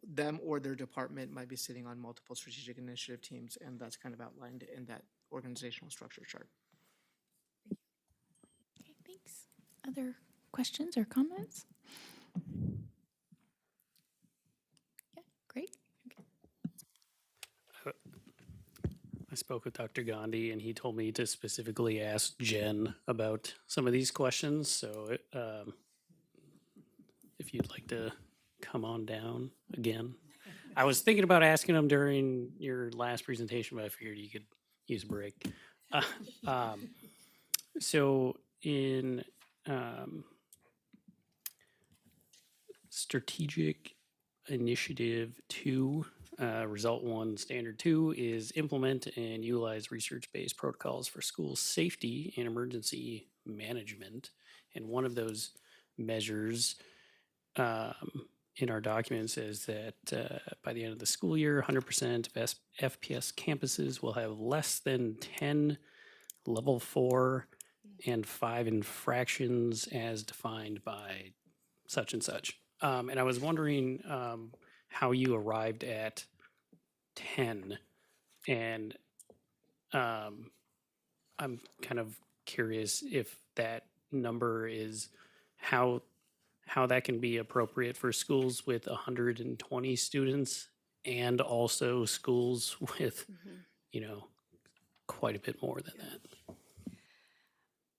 them, or their department might be sitting on multiple strategic initiative teams, and that's kind of outlined in that organizational structure chart. Okay, thanks. Other questions or comments? Yeah, great. Okay. spoke with Dr. Gandhi, and he told me to specifically ask Jen about some of these questions. So if you'd like to come on down again. I was thinking about asking them during your last presentation, but I figured you could use a break. Uh, um, so in strategic initiative 2, result 1, standard 2 is implement and utilize research-based protocols for school safety and emergency management. And one of those measures in our document says that by the end of the school year, 100% of FPS campuses will have less than 10 level 4 and 5 infractions as defined by such and such. And I was wondering how you arrived at 10. And I'm kind of curious if that number is how that can be appropriate for schools with 120 students and also schools with, you know, quite a bit more than that.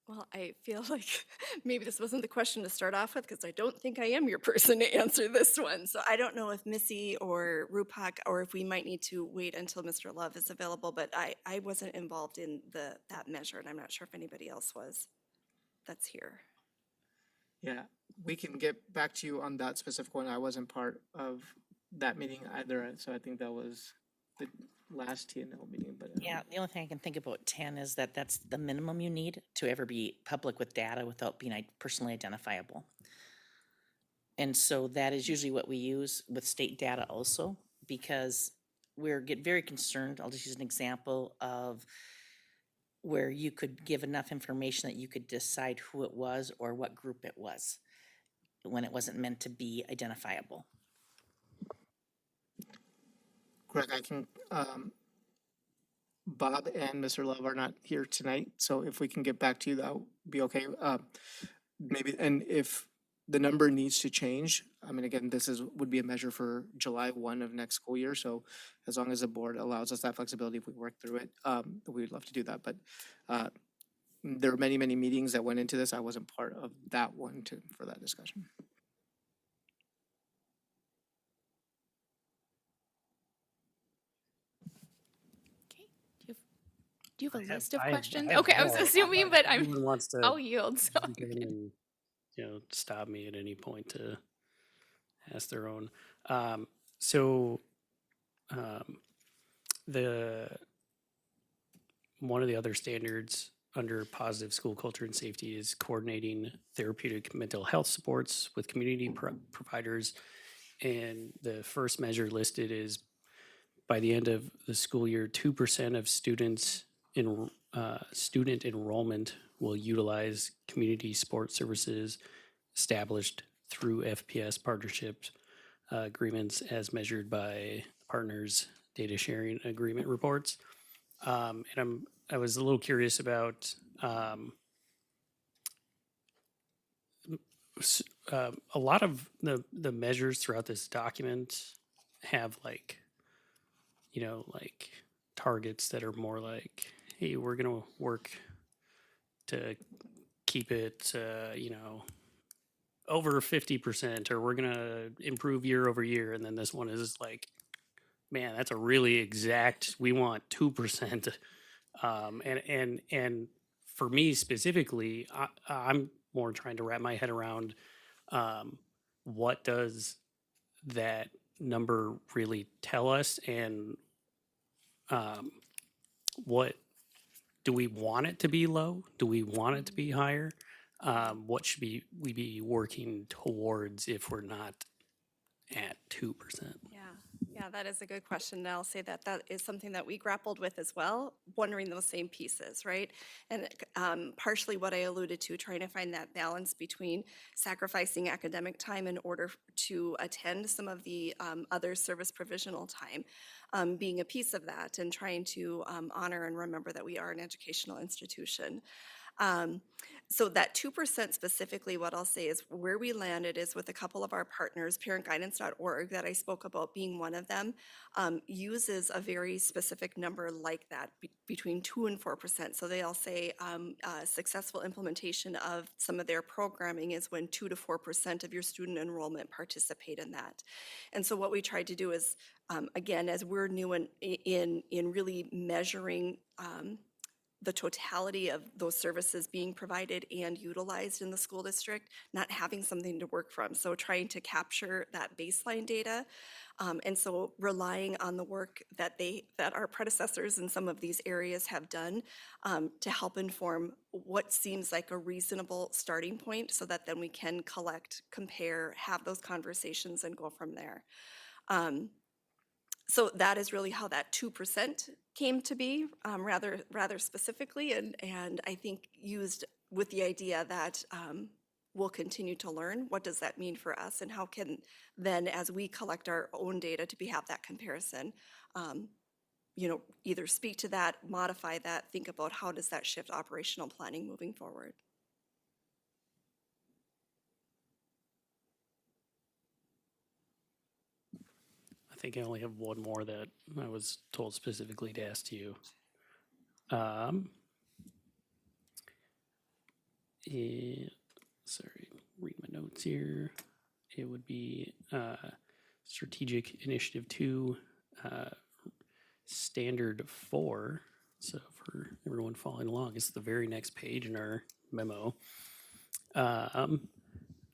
Well, I feel like maybe this wasn't the question to start off with because I don't think I am your person to answer this one. So I don't know if Missy or Rupak or if we might need to wait until Mr. Love is available, but I wasn't involved in that measure, and I'm not sure if anybody else was that's here. Yeah, we can get back to you on that specific one. I wasn't part of that meeting either, so I think that was the last TNL meeting, but. Yeah, the only thing I can think about 10 is that that's the minimum you need to ever be public with data without being personally identifiable. And so that is usually what we use with state data also, because get very concerned. I'll just use an example of where you could give enough information that you could decide who it was or what group it was when it wasn't meant to be identifiable. Greg, I can, Bob and Mr. Love are not here tonight, so if we can get back to you, that would be okay. Maybe, and if the number needs to change, I mean, again, would be a measure for July 1 of next school year, so as long as the board allows us that flexibility, if we work through it, we'd love to do that, but there were many, many meetings that went into this. I wasn't part of that one for that discussion. Do you have a list of I questions? have Okay, I was more. assuming, but Anyone wants to I'll yield. So jump in and, you know, stop me at any point to ask their own. One of the other standards under positive school culture and safety is coordinating therapeutic mental health supports with community providers. And the first measure listed is by the end of the school year, 2% of students in student enrollment will utilize community support services established through FPS partnerships agreements as measured by partners' data sharing agreement reports. And I was a little curious about a lot of the measures throughout this document have like targets that are more like, hey, we're gonna work to keep it over 50%, or we're gonna improve year over year. And then this one is like, man, that's a really exact, we want 2%. And for me specifically, I'm more trying to wrap my head around what does that number really tell us, and what do we want it to be low? Do we want it to be higher? What should we be working towards if we're not at 2%? Yeah, that is a good question. And I'll say that is something that we grappled with as well, wondering those same pieces, right? And partially what I alluded to, trying to find that balance between sacrificing academic time in order to attend some of the other service provisional time, being a piece of that, and trying to honor and remember that we are an educational institution. So that 2% specifically, what I'll say is where we landed is with a couple of our partners, parentguidance.org that I spoke about being one of them, uses a very specific number like that, between 2 and 4%. So they all say successful implementation of some of their programming is when 2 to 4% of your student enrollment participate in that. And so what we tried to do is, again, as we're new in really measuring the totality of those services being provided and utilized in the school district, not having something to work from. So trying to capture that baseline data. And so relying on the work that our predecessors in some of these areas have done to help inform what seems like a reasonable starting point so that then we can collect, compare, have those conversations and go from there. So that is really how that 2% came to be, rather specifically, and I think used with the idea that we'll continue to learn. What does that mean for us, and how can then, as we collect our own data to have that comparison, either speak to that, modify that, think about how does that shift operational planning moving forward. I think I only have one more that I was told specifically to ask you. Sorry, read my notes here. It would be Strategic Initiative 2, Standard 4. So for everyone following along, it's the very next page in our memo.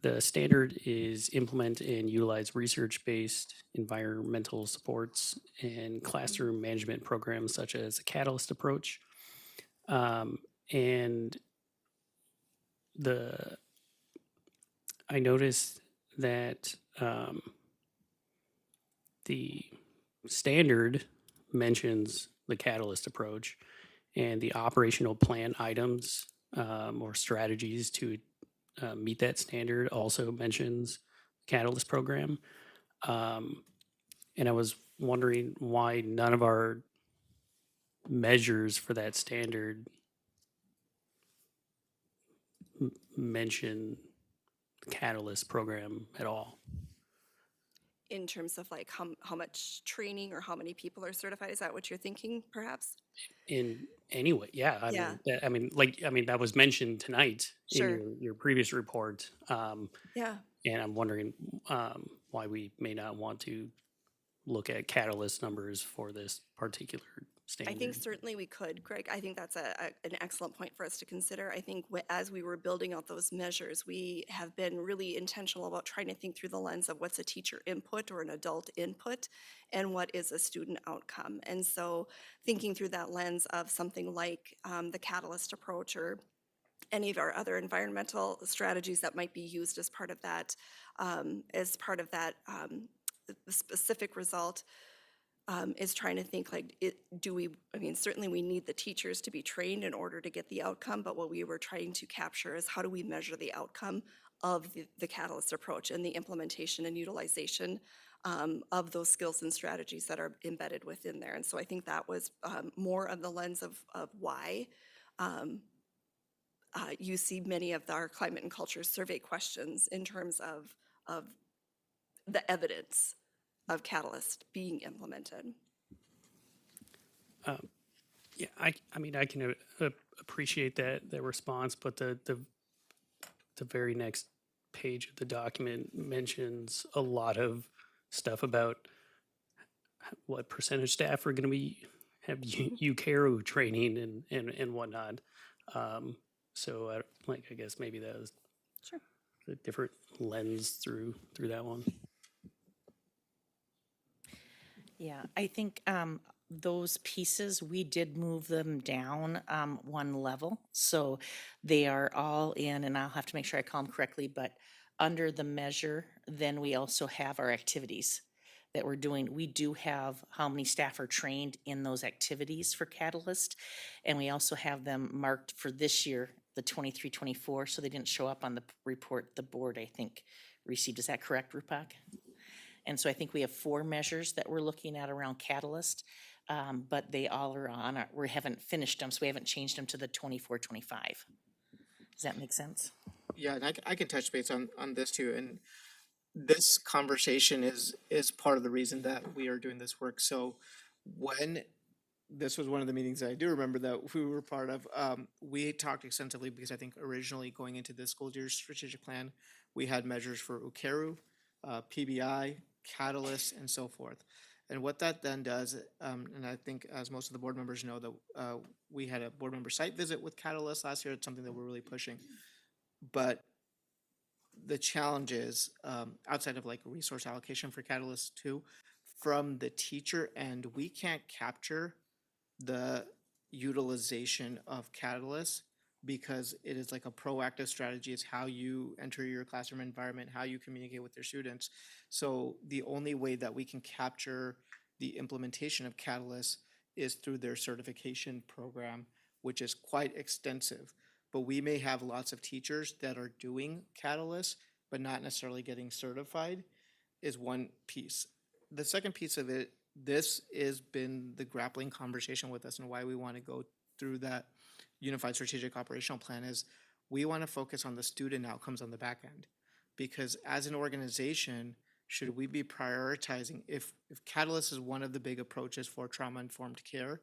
The standard is implement and utilize research-based environmental supports and classroom management programs such as a Catalyst approach. And I noticed that the standard mentions the Catalyst approach, and the operational plan items or strategies to meet that standard also mentions Catalyst program. And I was wondering why none of our measures for that standard mention the Catalyst program at all. In terms of like how much training or how many people are certified, is that what you're thinking, perhaps? In any way, yeah. Yeah. I mean, that was mentioned tonight Sure. in your previous report. Yeah. And I'm wondering why we may not want to look at Catalyst numbers for this particular standard. I think certainly we could, Greg. I think that's an excellent point for us to consider. I think as we were building out those measures, we have been really intentional about trying to think through the lens of what's a teacher input or an adult input and what is a student outcome. And so thinking through that lens of something like the Catalyst approach or any of our other environmental strategies that might be used as part of that, the specific result, is trying to think like, certainly we need the teachers to be trained in order to get the outcome, but what we were trying to capture is how do we measure the outcome of the Catalyst approach and the implementation and utilization of those skills and strategies that are embedded within there. And so I think that was more of the lens of why you see many of our climate and culture survey questions in terms of the evidence of Catalyst being implemented. Yeah, I mean, I can appreciate that response, but the very next page of the document mentions a lot of stuff about what percentage staff are going to have UCARU training and whatnot. So I guess maybe that was Sure. a different lens through that one. Yeah, I think those pieces, we did move them down one level. So they are all in, and I'll have to make sure I call them correctly, but under the measure, then we also have our activities that we're doing. We do have how many staff are trained in those activities for Catalyst, and we also have them marked for this year, the 23-24, so they didn't show up on the report the board, I think, received. Is that correct, Rupak? And so I think we have 4 measures that we're looking at around Catalyst, but they all are on, we haven't finished them, so we haven't changed them to the 24-25. Does that make sense? Yeah, and I can touch base on this too. And this conversation is part of the reason that we are doing this work. So when this was one of the meetings that I do remember that we were part of, we talked extensively because I think originally going into this school year's strategic plan, we had measures for UKERU, PBI, Catalyst, and so forth. And what that then does, and I think as most of the board members know, that we had a board member site visit with Catalyst last year. It's something that we're really pushing. But the challenge is, outside of like resource allocation for Catalyst too, from the teacher end, we can't capture the utilization of Catalyst because it is like a proactive strategy. It's how you enter your classroom environment, how you communicate with your students. So the only way that we can capture the implementation of Catalyst is through their certification program, which is quite extensive. But we may have lots of teachers that are doing Catalyst, but not necessarily getting certified, is one piece. The second piece of it, this has been the grappling conversation with us and why we want to go through that unified strategic operational plan is we want to focus on the student outcomes on the back end. Because as an organization, should we be prioritizing, if Catalyst is one of the big approaches for trauma-informed care,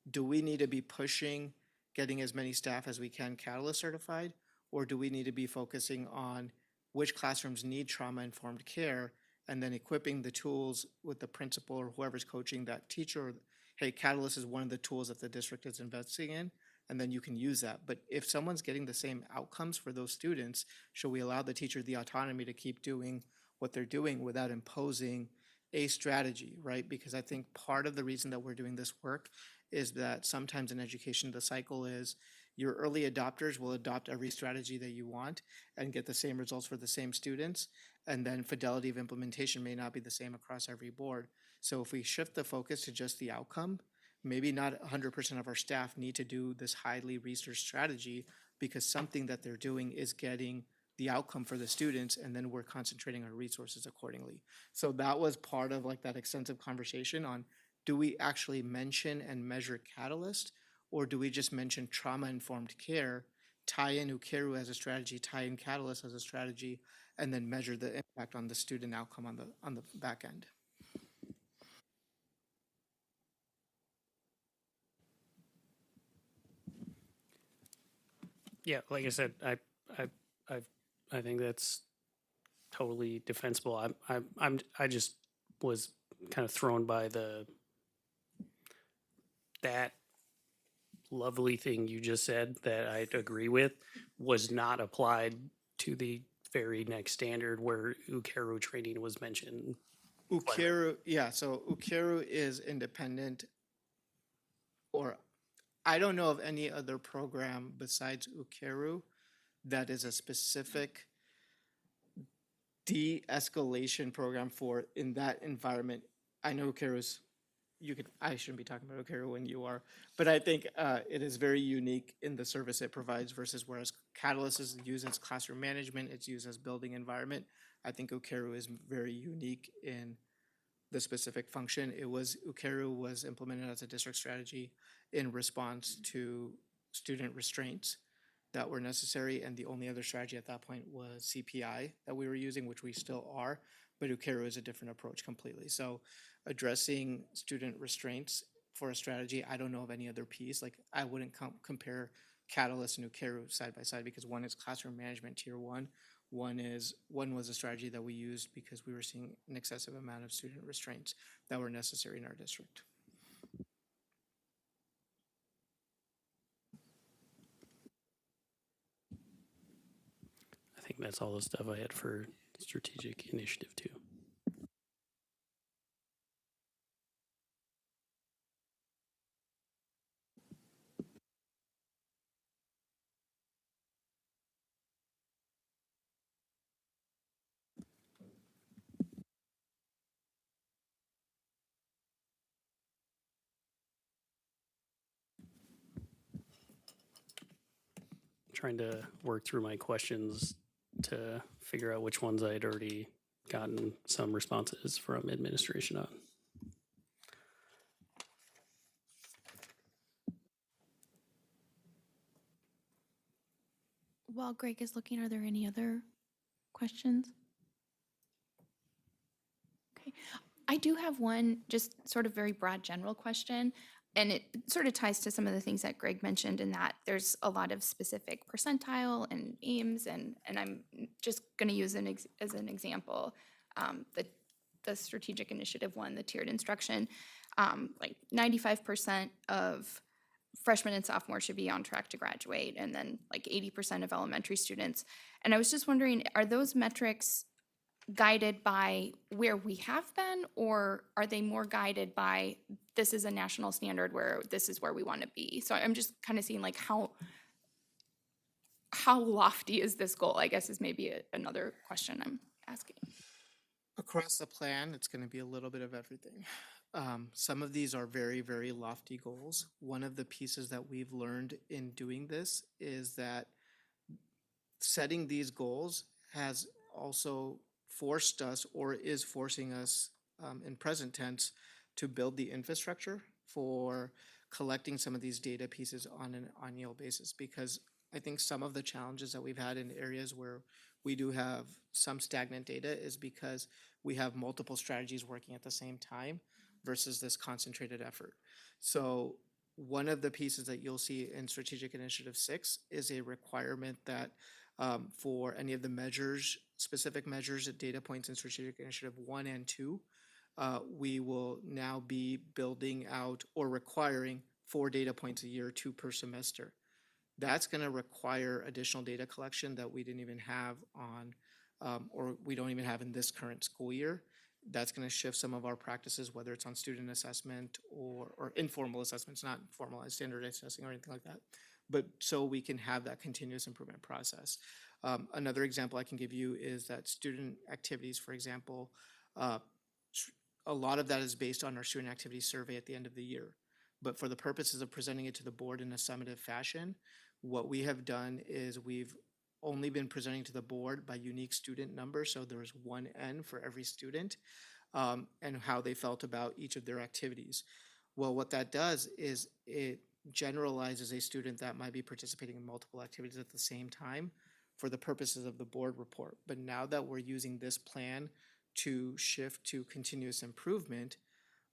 do we need to be pushing getting as many staff as we can Catalyst certified? Or do we need to be focusing on which classrooms need trauma-informed care and then equipping the tools with the principal or whoever's coaching that teacher? Hey, Catalyst is one of the tools that the district is investing in, and then you can use that. But if someone's getting the same outcomes for those students, should we allow the teacher the autonomy to keep doing what they're doing without imposing a strategy, right? Because I think part of the reason that we're doing this work is that sometimes in education, the cycle is your early adopters will adopt every strategy that you want and get the same results for the same students. And then fidelity of implementation may not be the same across every board. So if we shift the focus to just the outcome, maybe not 100% of our staff need to do this highly researched strategy because something that they're doing is getting the outcome for the students, and then we're concentrating our resources accordingly. So that was part of like that extensive conversation on, do we actually mention and measure Catalyst, or do we just mention trauma-informed care, tie in UKERU as a strategy, tie in Catalyst as a strategy, and then measure the impact on the student outcome on the back end? Yeah, like I said, I think that's totally defensible. I just was kind of thrown by that lovely thing you just said that I'd agree with was not applied to the very next standard where UKERU training was mentioned. UKERU, yeah, so UKERU is independent, or I don't know of any other program besides UKERU that is a specific de-escalation program for in that environment. I know UKERU's, I shouldn't be talking about UKERU when you are, but I think it is very unique in the service it provides versus whereas Catalyst is used as classroom management, it's used as building environment. I think UKERU is very unique in the specific function. UKERU was implemented as a district strategy in response to student restraints that were necessary, and the only other strategy at that point was CPI that we were using, which we still are, but UKERU is a different approach completely. So addressing student restraints for a strategy, I don't know of any other piece. Like I wouldn't compare Catalyst and UKERU side by side because one is classroom management tier one. One was a strategy that we used because we were seeing an excessive amount of student restraints that were necessary in our district. I think that's all the stuff I had for strategic initiative 2. Trying to work through my questions to figure out which ones I'd already gotten some responses from administration on. while Greg is looking, are there any other questions? Okay. I do have one just sort of very broad general question, and it sort of ties to some of the things that Greg mentioned in that there's a lot of specific percentile and aims, and I'm just going to use as an example the strategic initiative one, the tiered instruction. Like 95% of freshmen and sophomores should be on track to graduate, and then like 80% of elementary students. And I was just wondering, are those metrics guided by where we have been, or are they more guided by this is a national standard where this is where we want to be? So I'm just kind of seeing like how lofty is this goal, I guess, is maybe another question I'm asking. Across the plan, it's going to be a little bit of everything. Some of these are very, very lofty goals. One of the pieces that we've learned in doing this is that setting these goals has also forced us, or is forcing us in present tense, to build the infrastructure for collecting some of these data pieces on an annual basis. Because I think some of the challenges that we've had in areas where we do have some stagnant data is because we have multiple strategies working at the same time versus this concentrated effort. So one of the pieces that you'll see in Strategic Initiative 6 is a requirement that for any of the measures, specific measures at data points in Strategic Initiative 1 and 2, we will now be building out or requiring 4 data points a year, 2 per semester. That's going to require additional data collection that we didn't even have on, or we don't even have in this current school year. That's going to shift some of our practices, whether it's on student assessment or informal assessments, not formalized standardized testing or anything like that. But so we can have that continuous improvement process. Another example I can give you is that student activities, for example, a lot of that is based on our student activity survey at the end of the year. But for the purposes of presenting it to the board in a summative fashion, what we have done is we've only been presenting to the board by unique student number. So there's 1 N for every student and how they felt about each of their activities. Well, what that does is it generalizes a student that might be participating in multiple activities at the same time for the purposes of the board report. But now that we're using this plan to shift to continuous improvement,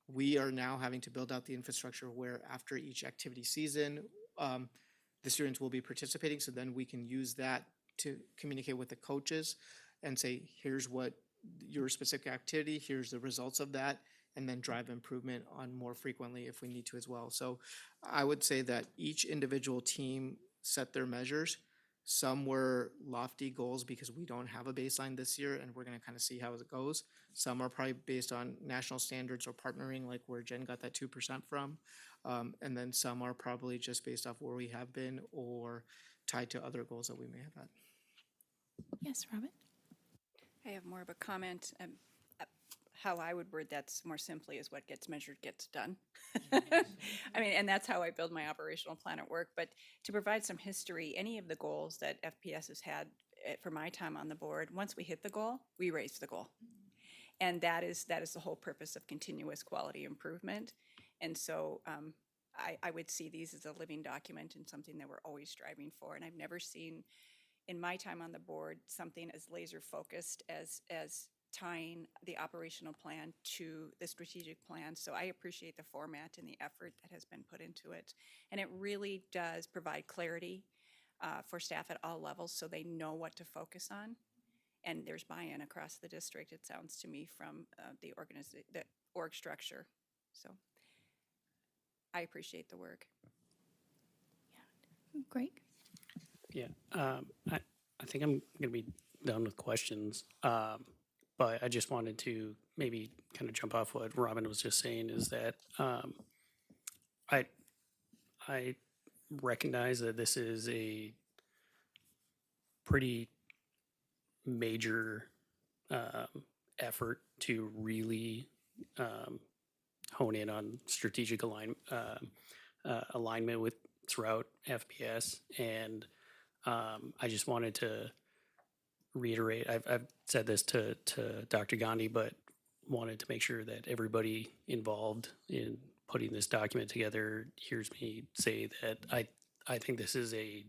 we are now having to build out the infrastructure where after each activity season, the students will be participating. So then we can use that to communicate with the coaches and say, here's what your specific activity, here's the results of that, and then drive improvement on more frequently if we need to as well. So I would say that each individual team set their measures. Some were lofty goals because we don't have a baseline this year and we're going to kind of see how it goes. Some are probably based on national standards or partnering, like where Jen got that 2% from. And then some are probably just based off where we have been or tied to other goals that we may have had. Yes, Robin? I have more of a comment. How I would word that more simply is what gets measured gets done. I mean, and that's how I build my operational plan at work. But to provide some history, any of the goals that FPS has had for my time on the board, once we hit the goal, we raise the goal. And that is the whole purpose of continuous quality improvement. And so I would see these as a living document and something that we're always striving for. And I've never seen in my time on the board something as laser focused as tying the operational plan to the strategic plan. So I appreciate the format and the effort that has been put into it. And it really does provide clarity for staff at all levels so they know what to focus on. And there's buy-in across the district, it sounds to me, from the org structure. So I appreciate the work. Yeah. Greg? Yeah, I think I'm going to be done with questions, but I just wanted to maybe kind of jump off what Robin was just saying is that I recognize that this is a pretty major effort to really hone in on strategic alignment with throughout FPS, and I just wanted to reiterate, I've said this to Dr. Gandhi, but wanted to make sure that everybody involved in putting this document together hears me say that I think this is a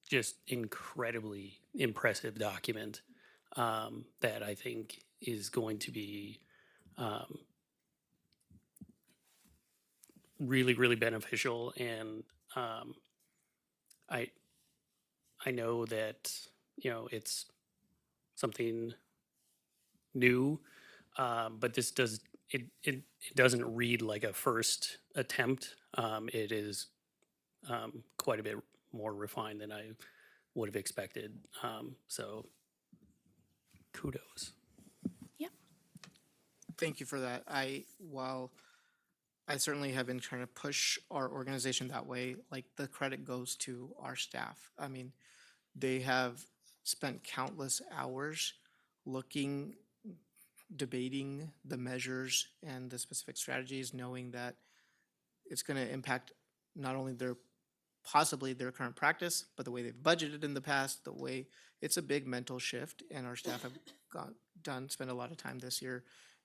just incredibly impressive document that I think is going to be really, really beneficial. And I I know that it's something new, but this does it doesn't read like a first attempt. It is quite a bit more refined than I would have expected. So kudos. Thank you for that. While I certainly have been trying to push our organization that way, like the credit goes to our staff. I mean, they have spent countless hours looking, debating the measures and the specific strategies, knowing that it's going to impact not only possibly their current practice, but the way they've budgeted in the past, the way it's a big mental shift, and our staff have spent a lot of time this year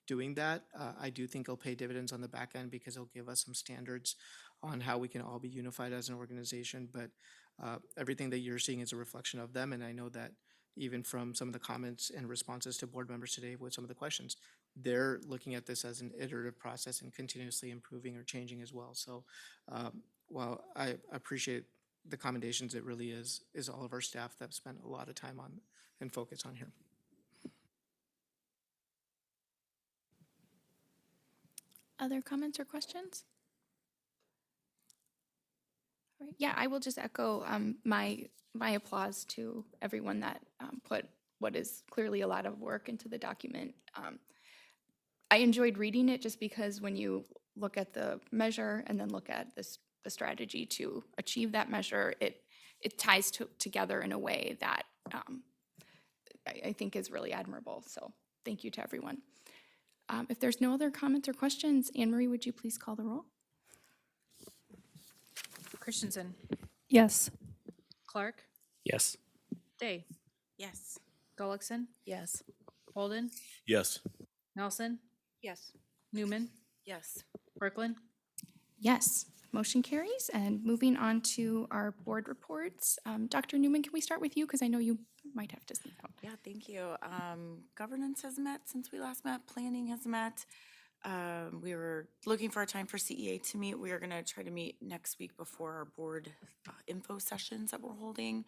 doing that. I do think it'll pay dividends on the back end because it'll give us some standards on how we can all be unified as an organization. But everything that you're seeing is a reflection of them, and I know that even from some of the comments and responses to board members today with some of the questions, they're looking at this as an iterative process and continuously improving or changing as well. So while I appreciate the commendations, it really is all of our staff that have spent a lot of time on and focus on here. Other comments or questions? All right. Yeah, I will just echo my applause to everyone that put what is clearly a lot of work into the document. I enjoyed reading it just because when you look at the measure and then look at the strategy to achieve that measure, it ties together in a way that I think is really admirable. So thank you to everyone. If there's no other comments or questions, Anne Marie, would you please call the roll? Christensen, Yes. Clark, Yes. Day, Yes. Gullickson, Yes. Holden, Yes. Nelson, Yes. Newman, Yes. Brooklyn. Yes, motion carries. And moving on to our board reports. Dr. Newman, can we start with you? Because I know you might have to sneak out. Yeah, thank you. Governance has met since we last met. Planning has met. We were looking for a time for CEA to meet. We are going to try to meet next week before our board info sessions that we're holding.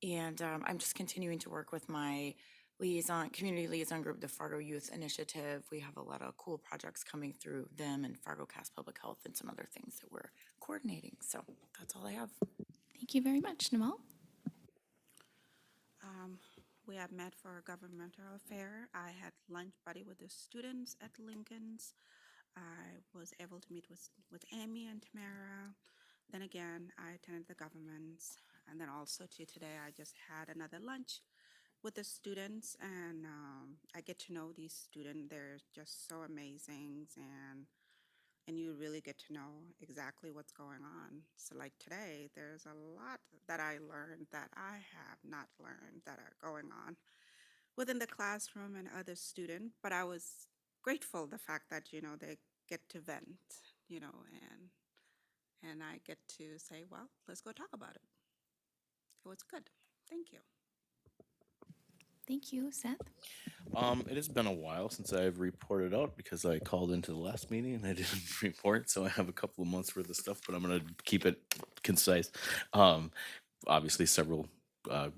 And I'm just continuing to work with my community liaison group, the Fargo Youth Initiative. We have a lot of cool projects coming through them and Fargo Cast Public Health and some other things that we're coordinating. So that's all I have. Thank you very much, Namal. We have met for a governmental affair. I had lunch buddy with the students at Lincoln's. I was able to meet with Amy and Tamara. Then again, I attended the governments. And then also today, I just had another lunch with the students, and I get to know these students. They're just so amazing, and you really get to know exactly what's going on. So like today, there's a lot that I learned that I have not learned that are going on within the classroom and other students. But I was grateful the fact that, they get to vent, and I get to say, well, let's go talk about it. It was good. Thank you. Thank you, Seth. It has been a while since I've reported out because I called into the last meeting and I didn't report, so I have a couple of months worth of stuff, but I'm going to keep it concise. Obviously, several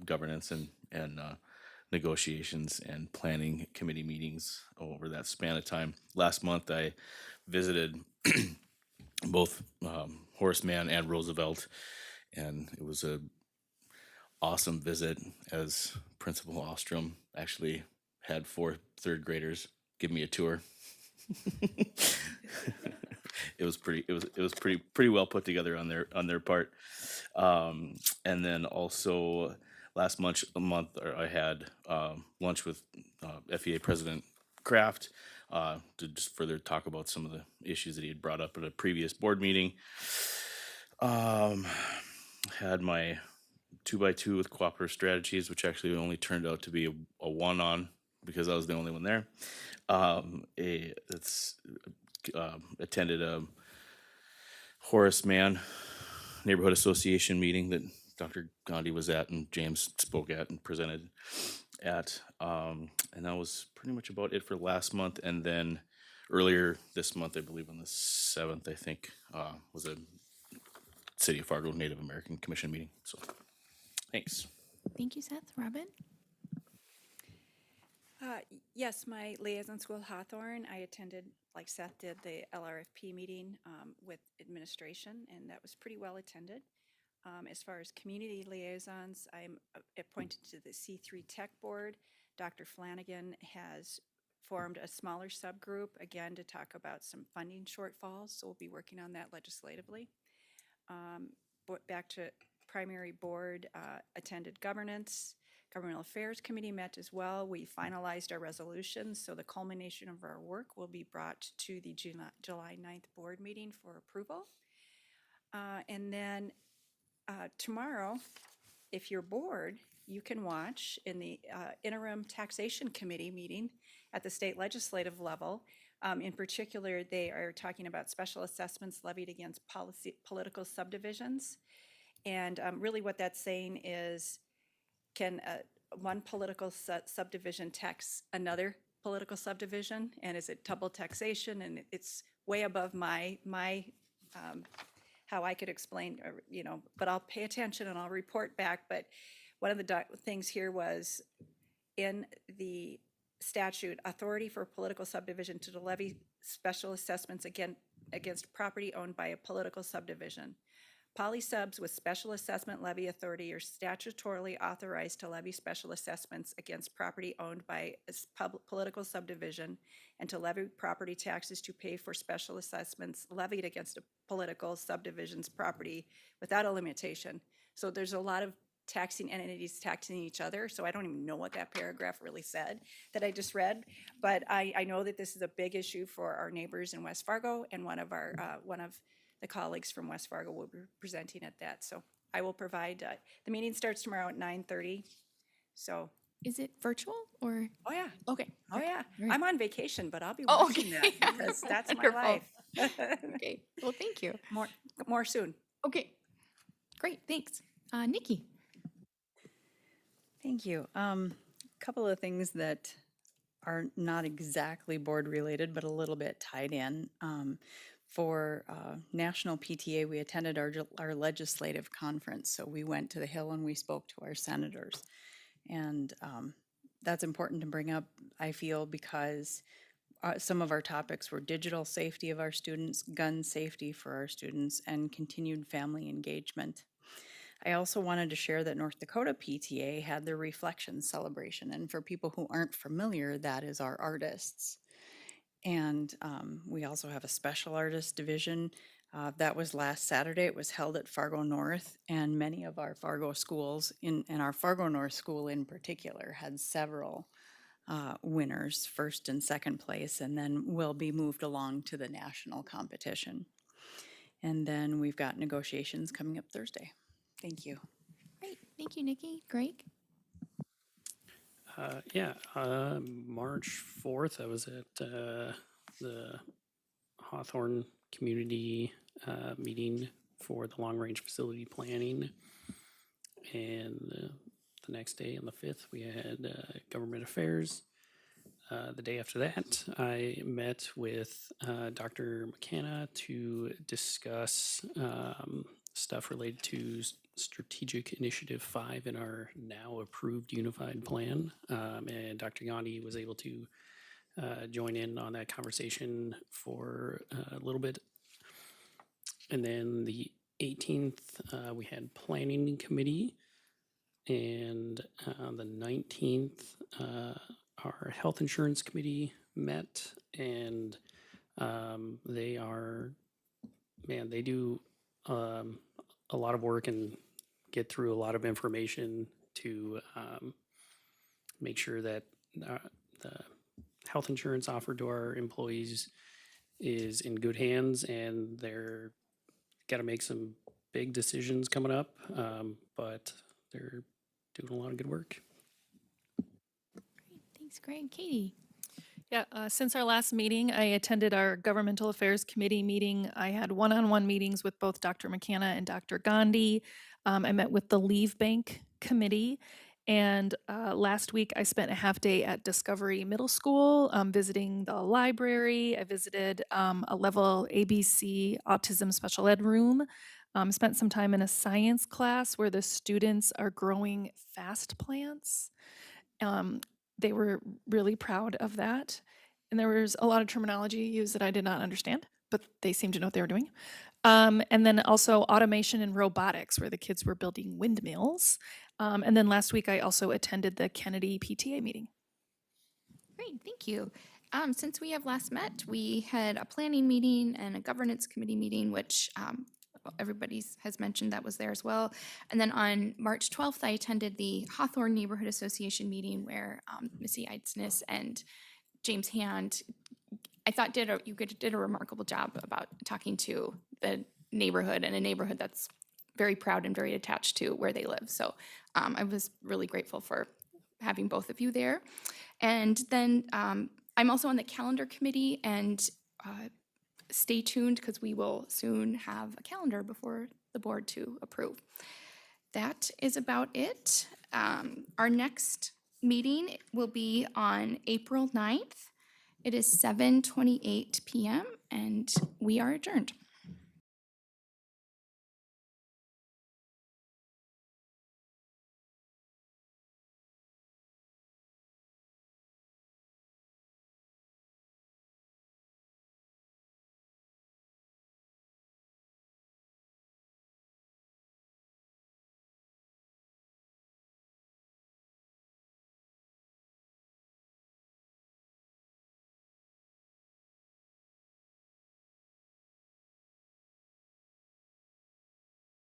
governance and negotiations and planning committee meetings over that span of time. Last month, I visited both Horace Mann and Roosevelt, and it was a awesome visit, as Principal Ostrom actually had 4 third graders give me a tour. It was pretty well put together on their part. And then also last month I had lunch with FEA President Kraft to just further talk about some of the issues that he had brought up at a previous board meeting. Had my 2x2 with cooperative strategies, which actually only turned out to be a 1-on because I was the only one there. Attended a Horace Mann Neighborhood Association meeting that Dr. Gandhi was at and James spoke at and presented at. And that was pretty much about it for last month. And then earlier this month, I believe on the 7th, I think, was a City of Fargo Native American Commission meeting. So thanks. Thank you, Seth. Robin? Yes, my liaison school Hawthorne, I attended, like Seth did, the LRFP meeting with administration, and that was pretty well attended. As far as community liaisons, I'm appointed to the C3 Tech Board. Dr. Flanagan has formed a smaller subgroup, again, to talk about some funding shortfalls, so we'll be working on that legislatively. Back to primary board, attended governance. Governmental Affairs Committee met as well. We finalized our resolutions, so the culmination of our work will be brought to the July 9th board meeting for approval. And then tomorrow, if you're bored, you can watch in the interim taxation committee meeting at the state legislative level. In particular, they are talking about special assessments levied against political subdivisions. And really what that's saying is, can one political subdivision tax another political subdivision? And is it double taxation? And it's way above my how I could explain, but I'll pay attention and I'll report back. But one of the things here was in the statute, authority for a political subdivision to levy special assessments against property owned by a political subdivision. Polysubs with special assessment levy authority are statutorily authorized to levy special assessments against property owned by a political subdivision and to levy property taxes to pay for special assessments levied against a political subdivision's property without a limitation. So there's a lot of taxing entities taxing each other, so I don't even know what that paragraph really said that I just read, but I know that this is a big issue for our neighbors in West Fargo, and one of the colleagues from West Fargo will be presenting at that. So I will provide, the meeting starts tomorrow at 9:30. So. Is it virtual or? Oh, yeah. Okay. Oh, yeah. Great. I'm on vacation, but I'll be Oh, watching okay. that because that's my Wonderful. life. Okay. Well, thank you. More soon. Okay. Great. Thanks. Nikki? Thank you. Couple of things that are not exactly board related, but a little bit tied in. For National PTA, we attended our legislative conference. So we went to the Hill and we spoke to our senators. And that's important to bring up, I feel, because some of our topics were digital safety of our students, gun safety for our students, and continued family engagement. I also wanted to share that North Dakota PTA had their Reflections celebration. And for people who aren't familiar, that is our artists. And we also have a special artist division. That was last Saturday. It was held at Fargo North, and many of our Fargo schools, and our Fargo North school in particular, had several winners, first and second place, and then will be moved along to the national competition. And then we've got negotiations coming up Thursday. Thank you. Great. Thank you, Nikki. Greg? March 4th, I was at the Hawthorne Community meeting for the long-range facility planning. And the next day, on the 5th, we had government affairs. The day after that, I met with Dr. McKenna to discuss stuff related to Strategic Initiative 5 in our now approved unified plan. And Dr. Gandhi was able to join in on that conversation for a little bit. And then the 18th, we had planning committee. And on the 19th, our health insurance committee met, and they do a lot of work and get through a lot of information to make sure that the health insurance offered to our employees is in good hands, and they're got to make some big decisions coming up, but they're doing a lot of good work. Great. Thanks, Greg. Katie? Yeah, since our last meeting, I attended our Governmental Affairs Committee meeting. I had one-on-one meetings with both Dr. McKenna and Dr. Gandhi. I met with the Leave Bank Committee. And last week, I spent a half day at Discovery Middle School visiting the library. I visited a level ABC autism special ed room. Spent some time in a science class where the students are growing fast plants. They were really proud of that. And there was a lot of terminology used that I did not understand, but they seemed to know what they were doing. And then also automation and robotics, where the kids were building windmills. And then last week, I also attended the Kennedy PTA meeting. Great, thank you. Since we have last met, we had a planning meeting and a governance committee meeting, which everybody has mentioned that was there as well. And then on March 12th, I attended the Hawthorne Neighborhood Association meeting where Missy Eidsness and James Hand, I thought did a remarkable job about talking to the neighborhood, and a neighborhood that's very proud and very attached to where they live. So I was really grateful for having both of you there. And then I'm also on the calendar committee, and stay tuned because we will soon have a calendar before the board to approve. That is about it. Our next meeting will be on April 9th. It is 7:28 p.m. and we are adjourned.